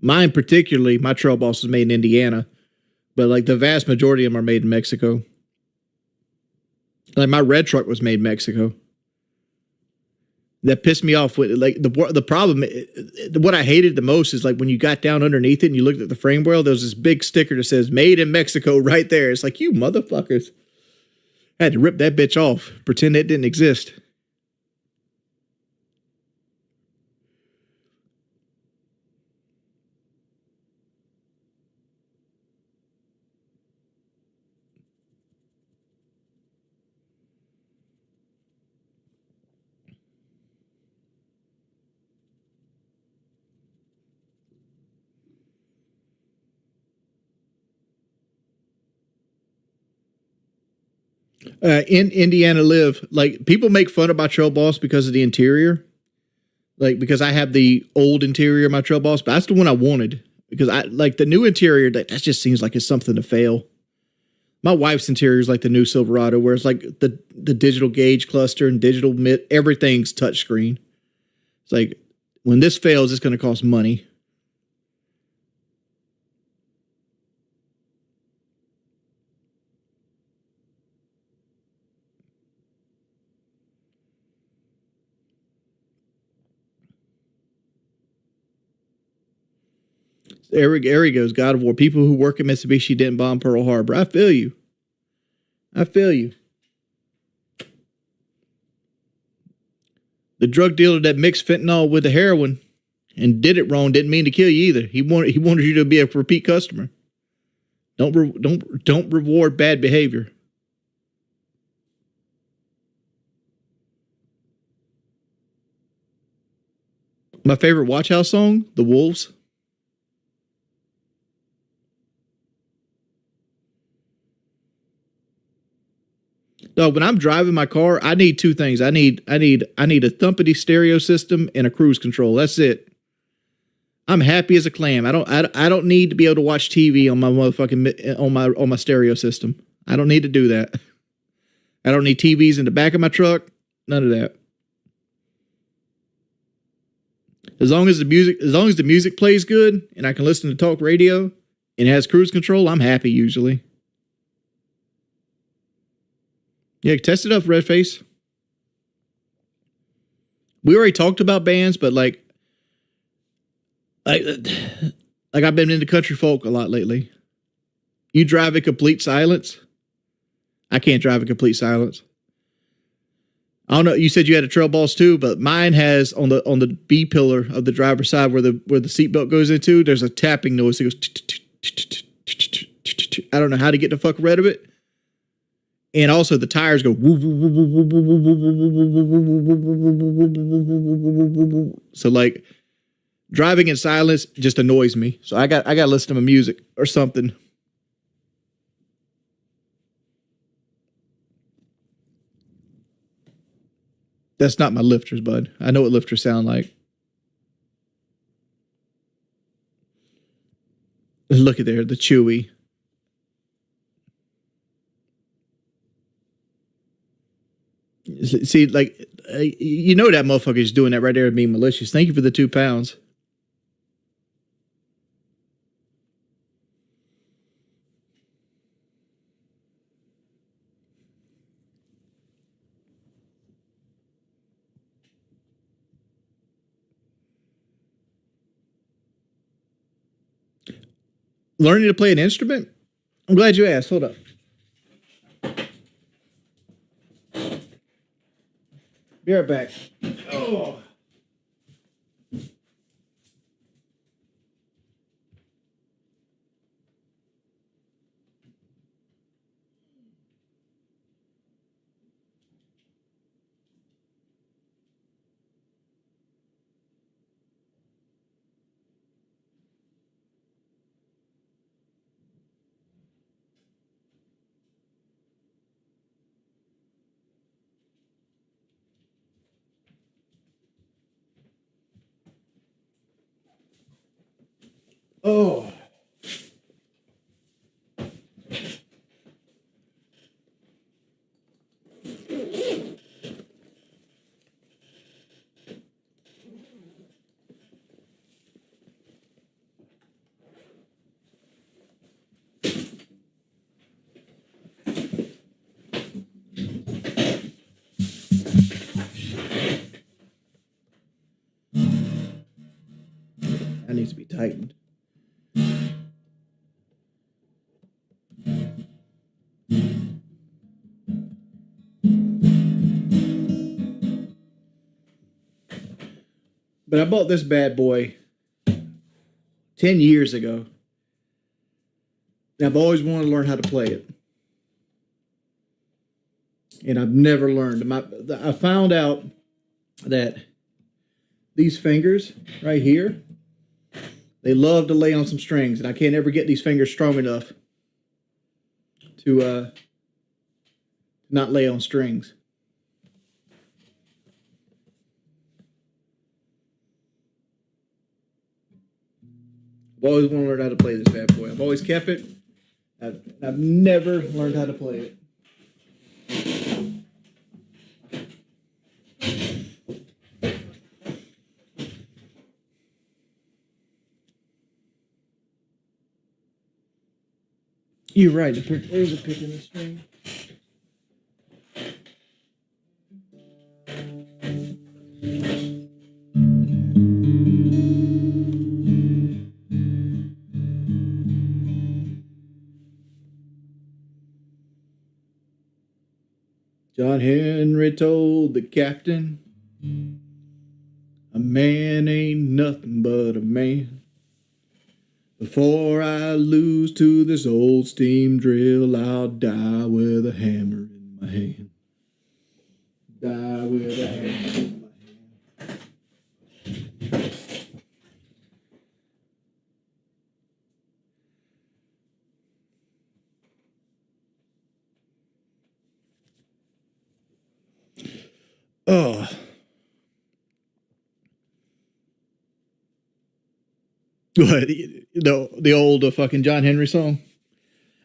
Mine particularly, my Trail Boss is made in Indiana, but like the vast majority of them are made in Mexico. Like my red truck was made in Mexico. That pissed me off. With like the problem, what I hated the most is like when you got down underneath it and you looked at the frame rail, there was this big sticker that says "Made in Mexico" right there. It's like, you motherfuckers. I had to rip that bitch off, pretend it didn't exist. In Indiana live, like people make fun of my Trail Boss because of the interior. Like because I have the old interior of my Trail Boss, but that's the one I wanted. Because I like the new interior, that just seems like it's something to fail. My wife's interior is like the new Silverado, where it's like the digital gauge cluster and digital everything's touchscreen. It's like when this fails, it's going to cost money. There he goes, God of War. People who work at Mitsubishi didn't bomb Pearl Harbor. I feel you. I feel you. The drug dealer that mixed fentanyl with the heroin and did it wrong didn't mean to kill you either. He wanted you to be a repeat customer. Don't reward bad behavior. My favorite Watch House song, The Wolves. No, when I'm driving my car, I need two things. I need a thumpity stereo system and a cruise control. That's it. I'm happy as a clam. I don't need to be able to watch TV on my motherfucking on my stereo system. I don't need to do that. I don't need TVs in the back of my truck. None of that. As long as the music plays good and I can listen to talk radio and has cruise control, I'm happy usually. Yeah, test it up, Redface. We already talked about bands, but like I've been into country folk a lot lately. You drive in complete silence? I can't drive in complete silence. I don't know. You said you had a Trail Boss too, but mine has on the B pillar of the driver's side where the seatbelt goes into. There's a tapping noise. It goes. I don't know how to get the fuck rid of it. And also the tires go. So like driving in silence just annoys me. So I got to listen to my music or something. That's not my lifters, bud. I know what lifters sound like. Look at there, the Chewy. See, like, you know that motherfucker is doing that right there being malicious. Thank you for the £2. Learning to play an instrument? I'm glad you asked. Hold up. Be right back. Oh. Oh. That needs to be tightened. But I bought this bad boy 10 years ago. And I've always wanted to learn how to play it. And I've never learned. I found out that these fingers right here, they love to lay on some strings. And I can't ever get these fingers strong enough to not lay on strings. I've always wanted to learn how to play this bad boy. I've always kept it. I've never learned how to play it. You're right. There's a pick in the string. John Henry told the captain, a man ain't nothing but a man. Before I lose to this old steam drill, I'll die with a hammer in my hand. Die with a hammer in my hand. Oh. What? The old fucking John Henry song?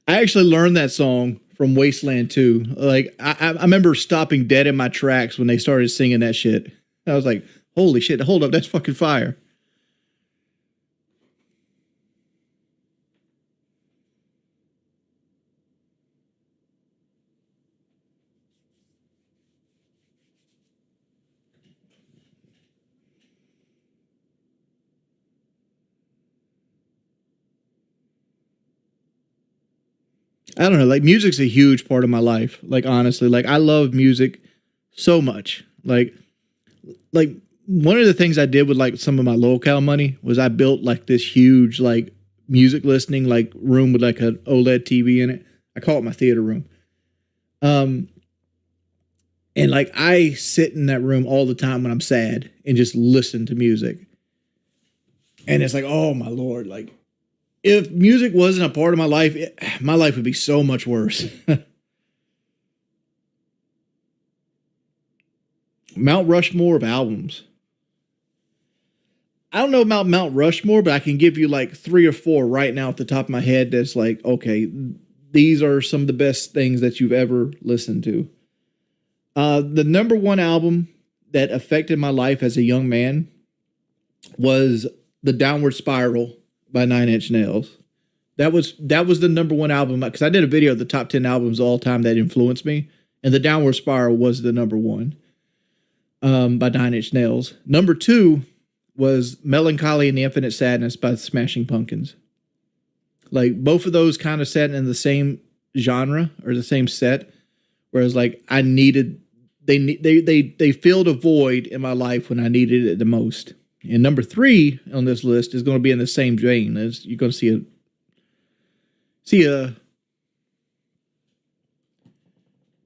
I actually learned that song from Wasteland 2. Like, I remember stopping dead in my tracks when they started singing that shit. I was like, holy shit, hold up, that's fucking fire. I don't know, like music's a huge part of my life. Like honestly, like I love music so much. Like one of the things I did with like some of my low-cal money was I built like this huge like music listening like room with like an OLED TV in it. I call it my theater room. And like I sit in that room all the time when I'm sad and just listen to music. And it's like, oh my Lord, like if music wasn't a part of my life, my life would be so much worse. Mount Rushmore of albums. I don't know about Mount Rushmore, but I can give you like 3 or 4 right now at the top of my head that's like, okay, these are some of the best things that you've ever listened to. The number one album that affected my life as a young man was The Downward Spiral by 9 Inch Nails. That was the number one album, because I did a video of the top 10 albums of all time that influenced me, and The Downward Spiral was the number one by 9 Inch Nails. Number 2 was Melancholy and the Infinite Sadness by the Smashing Pumpkins. Like both of those kind of sat in the same genre or the same set, whereas like I needed they filled a void in my life when I needed it the most. And number 3 on this list is going to be in the same vein. As you're going to see a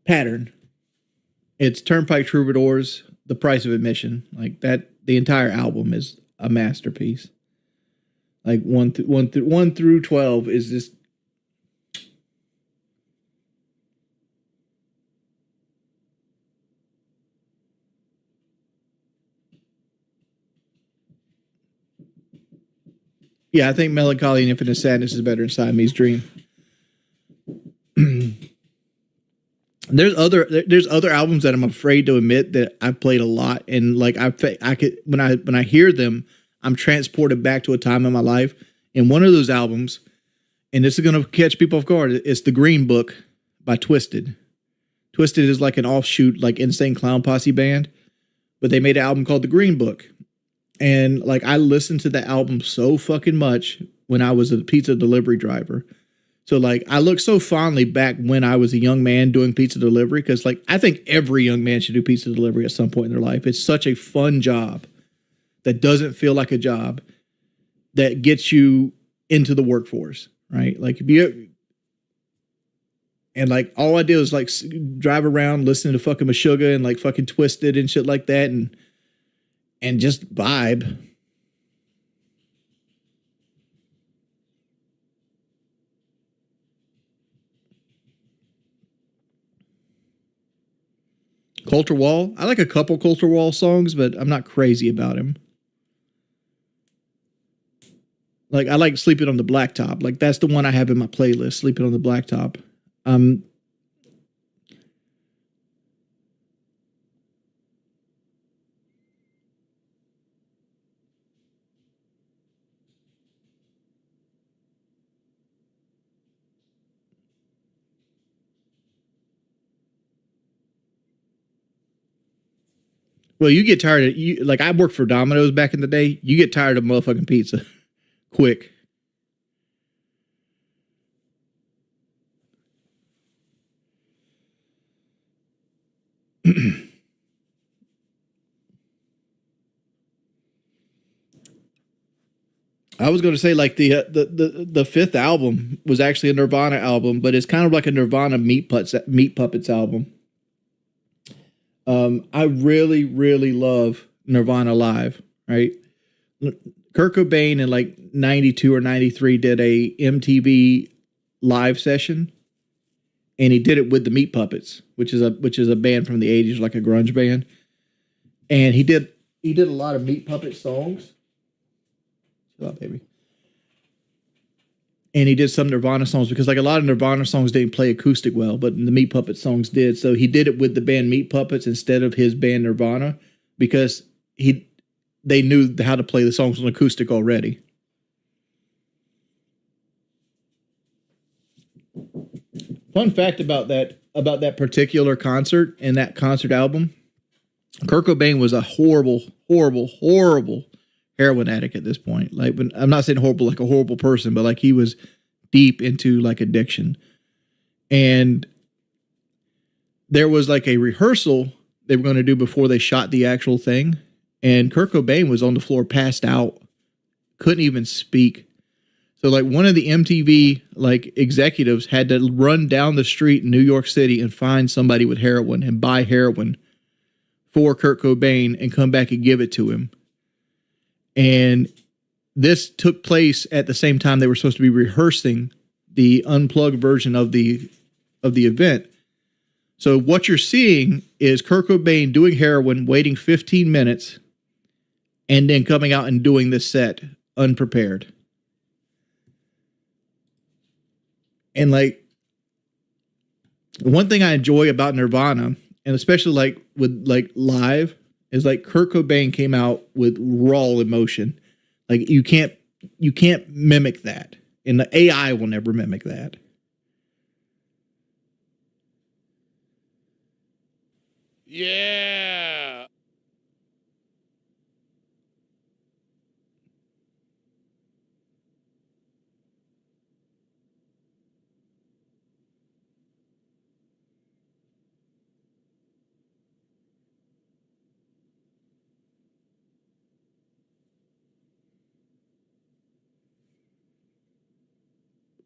pattern. It's Turnpike Troubadours, The Price of Admission. Like that, the entire album is a masterpiece. Like 1 through 12 is just. Yeah, I think Melancholy and Infinite Sadness is better than Siamese Dream. There's other albums that I'm afraid to admit that I've played a lot, and like I could when I hear them, I'm transported back to a time in my life. And one of those albums, and this is gonna catch people off guard, it's The Green Book by Twisted. Twisted is like an offshoot, like Insane Clown Posse band, but they made an album called The Green Book. And like I listened to the album so fucking much when I was a pizza delivery driver. So like I look so fondly back when I was a young man doing pizza delivery, because like I think every young man should do pizza delivery at some point in their life. It's such a fun job that doesn't feel like a job, that gets you into the workforce, right? Like if you and like all I did was like drive around listening to fucking Meshuggah and like fucking Twisted and shit like that, and just vibe. Coulter Wall. I like a couple Coulter Wall songs, but I'm not crazy about him. Like I like Sleeping on the Blacktop. Like that's the one I have in my playlist, Sleeping on the Blacktop. Well, you get tired of you like I worked for Domino's back in the day. You get tired of motherfucking pizza quick. I was going to say like the fifth album was actually a Nirvana album, but it's kind of like a Nirvana Meat Puppets album. I really really love Nirvana Live. Right, Kurt Cobain in like '92 or '93 did a MTV live session, and he did it with the Meat Puppets, which is a band from the '80s, like a grunge band, and he did a lot of Meat Puppet songs. Chill out, baby. And he did some Nirvana songs, because like a lot of Nirvana songs didn't play acoustic well, but the Meat Puppet songs did. So he did it with the band Meat Puppets instead of his band Nirvana, because they knew how to play the songs on acoustic already. Fun fact about that particular concert and that concert album, Kurt Cobain was a horrible, horrible, horrible heroin addict at this point. Like, I'm not saying horrible like a horrible person, but like he was deep into like addiction. And there was like a rehearsal they were going to do before they shot the actual thing. And Kurt Cobain was on the floor, passed out, couldn't even speak. So like one of the MTV like executives had to run down the street in New York City and find somebody with heroin and buy heroin for Kurt Cobain and come back and give it to him. And this took place at the same time they were supposed to be rehearsing the unplugged version of the event. So what you're seeing is Kurt Cobain doing heroin, waiting 15 minutes, and then coming out and doing this set unprepared. And like one thing I enjoy about Nirvana, and especially like with like live, is like Kurt Cobain came out with raw emotion. Like you can't mimic that, and the AI will never mimic that. Yeah.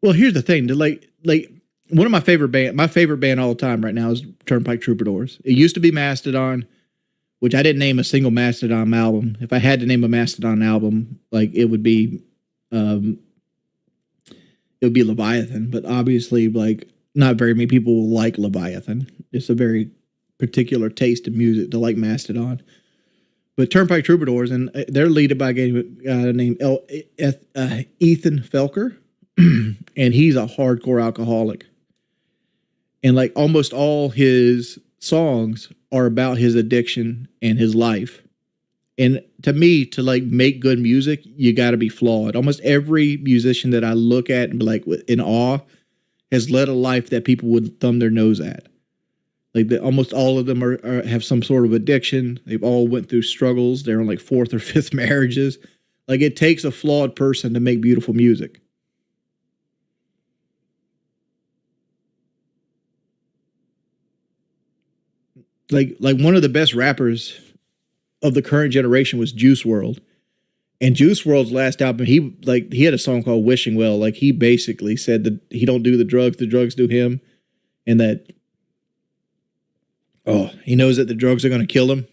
Well, here's the thing. Like one of my favorite band all time right now is Turnpike Troubadours. It used to be Mastodon, which I didn't name a single Mastodon album. If I had to name a Mastodon album, like it would be Leviathan. But obviously, like not very many people like Leviathan. It's a very particular taste in music to like Mastodon. But Turnpike Troubadours, and they're led by a guy named Ethan Felker, and he's a hardcore alcoholic. And like almost all his songs are about his addiction and his life. And to me, to like make good music, you got to be flawed. Almost every musician that I look at and be like in awe has led a life that people would thumb their nose at. Like almost all of them have some sort of addiction. They've all went through struggles. They're on like 4th or 5th marriages. Like it takes a flawed person to make beautiful music. Like one of the best rappers of the current generation was Juice WRLD. And Juice WRLD's last album, he had a song called Wishing Well. Like he basically said that he don't do the drugs do him. And that he knows that the drugs are going to kill him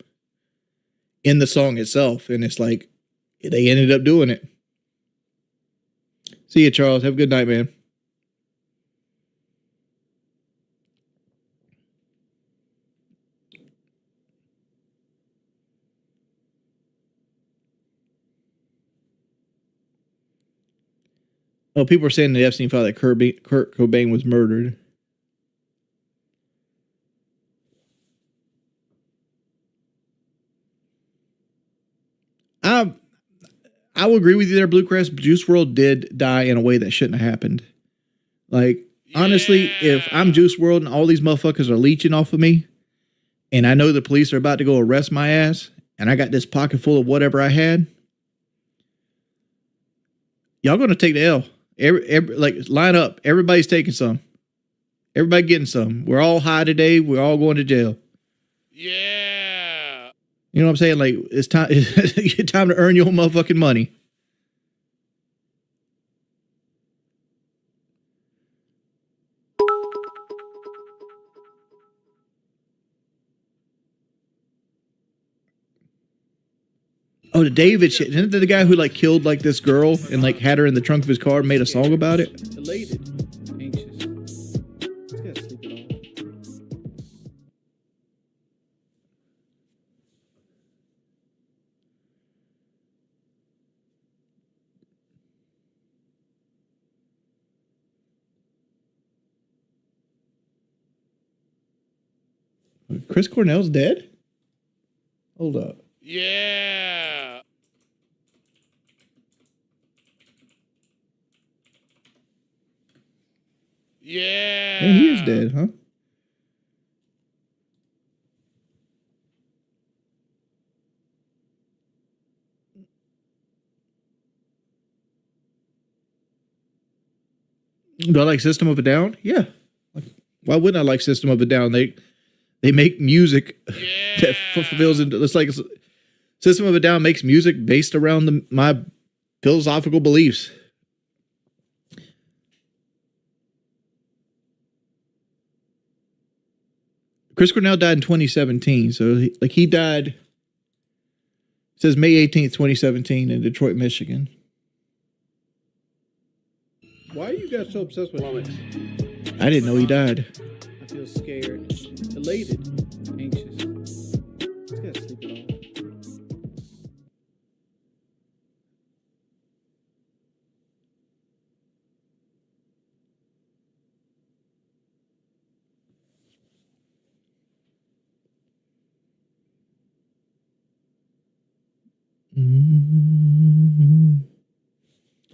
in the song itself. And it's like, they ended up doing it. See you, Charles. Have a good night, man. Oh, people are saying the Epstein file that Kurt Cobain was murdered. I will agree with you there, Bluecrest. Juice WRLD did die in a way that shouldn't have happened. Like, honestly, if I'm Juice WRLD and all these motherfuckers are leeching off of me, and I know the police are about to go arrest my ass, and I got this pocket full of whatever I had, y'all gonna take the L. Like, line up. Everybody's taking some. Everybody getting some. We're all high today. We're all going to jail. Yeah. You know what I'm saying? Like, it's time. It's time to earn your own motherfucking money. Oh, the David shit. Isn't that the guy who like killed like this girl and like had her in the trunk of his car and made a song about it? Elated. Anxious. He's got to sleep it all. Chris Cornell's dead? Hold up. Yeah. Yeah. Oh, he is dead, huh? Do I like System of a Down? Yeah. Why wouldn't I like System of a Down? They make music that fulfills into. It's like System of a Down makes music based around my philosophical beliefs. Chris Cornell died in 2017, so he died. It says May 18th, 2017, in Detroit, Michigan. Why are you guys so obsessed with him? I didn't know he died. I feel scared, elated, anxious. He's got to sleep it off.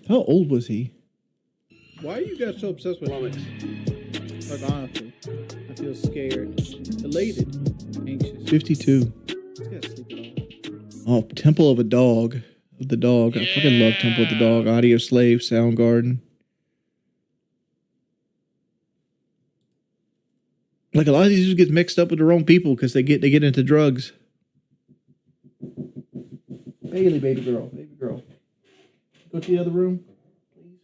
How old was he? Why are you guys so obsessed with him? Like, honestly, I feel scared, elated, anxious. 52. He's got to sleep it off. Oh, Temple of a Dog. Of the Dog. I fucking love Temple of the Dog. Audio Slave, Soundgarden. Like, a lot of these just get mixed up with the wrong people because they get into drugs. Bailey, baby girl. Go to the other room, please.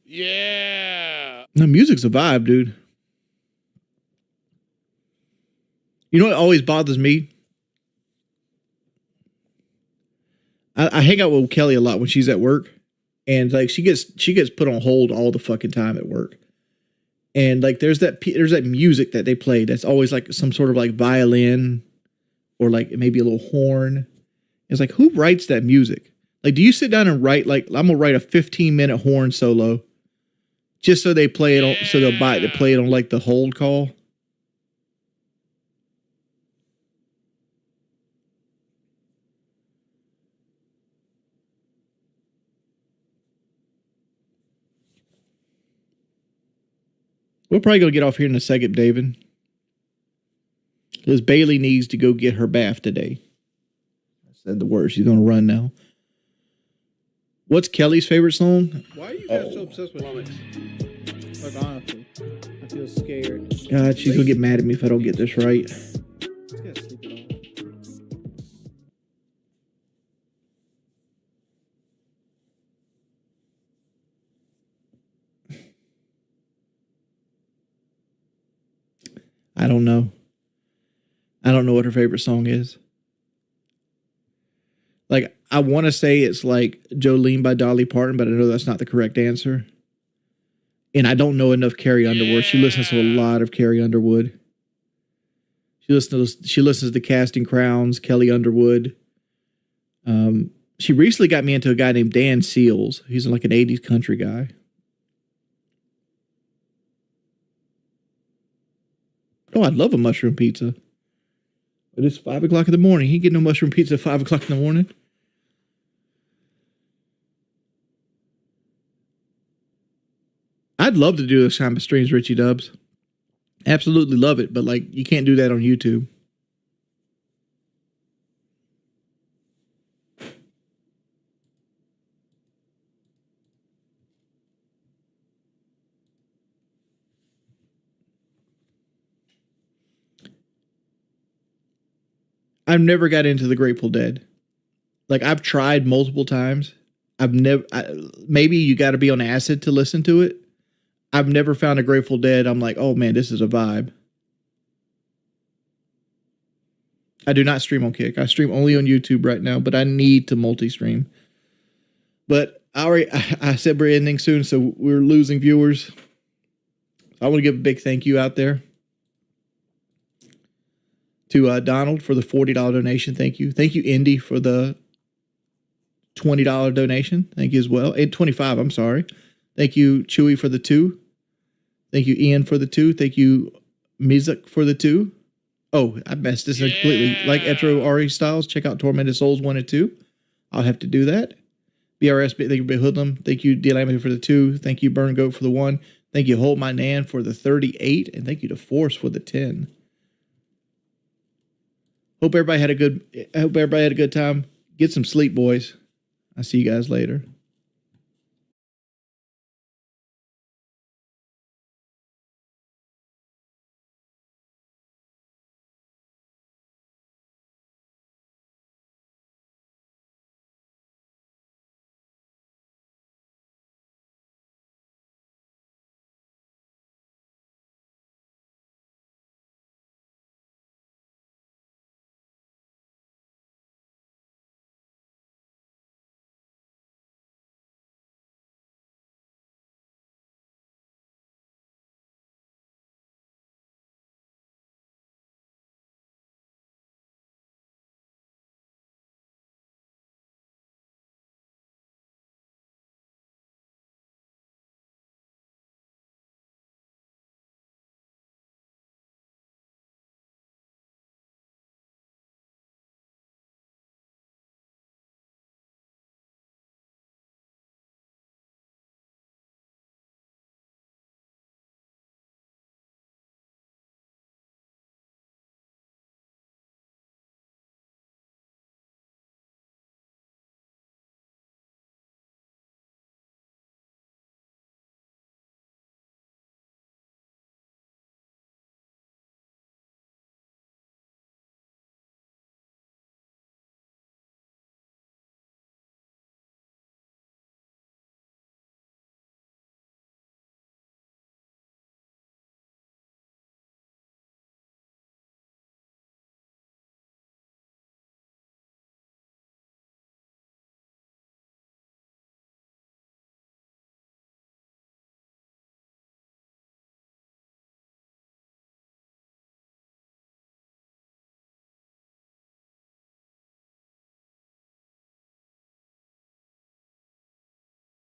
Yeah. The music's a vibe, dude. You know what always bothers me? I hang out with Kelly a lot when she's at work, and like she gets put on hold all the fucking time at work. And like there's that music that they play that's always like some sort of like violin or like maybe a little horn. It's like, who writes that music? Like, do you sit down and write, like, I'm gonna write a 15-minute horn solo just so they play it on, so they'll buy it to play it on like the hold call? We're probably gonna get off here in a second, David, because Bailey needs to go get her bath today. I said the word. She's gonna run now. What's Kelly's favorite song? Why are you guys so obsessed with it? Like, honestly, I feel scared. God, she's gonna get mad at me if I don't get this right. Just gotta sleep it I don't know. I don't know what her favorite song is. Like, I want to say it's like Jolene by Dolly Parton, but I know that's not the correct answer. And I don't know enough Carrie Underwood. She listens to a lot of Carrie Underwood. She listens to Casting Crowns, Kelly Underwood. She recently got me into a guy named Dan Seals. He's like an 80s country guy. Oh, I'd love a mushroom pizza. But it's 5 o'clock in the morning. He get no mushroom pizza at 5 o'clock in the morning. I'd love to do those kind of streams, Richie Dubs. Absolutely love it, but like you can't do that on YouTube. I've never got into the Grateful Dead. Like I've tried multiple times. Maybe you got to be on acid to listen to it. I've never found a Grateful Dead. I'm like, oh man, this is a vibe. I do not stream on Kick. I stream only on YouTube right now, but I need to multi-stream. But I said we're ending soon, so we're losing viewers. I want to give a big thank you out there to Donald for the $40 donation. Thank you. Thank you, Indy, for the $20 donation. Thank you as well. And 25, I'm sorry. Thank you, Chewy, for the 2. Thank you, Ian, for the 2. Thank you, Mizuk, for the 2. Oh, I messed this up completely. Like Etro Ari Styles, check out Tormented Souls 1 and 2. I'll have to do that. BRS, thank you, Big Hoodlum. Thank you, D-Lammy, for the 2. Thank you, Burn Goat, for the 1. Thank you, Hold My Nan, for the 38. And thank you to Force for the 10. Hope everybody had a good time. Get some sleep, boys. I'll see you guys later.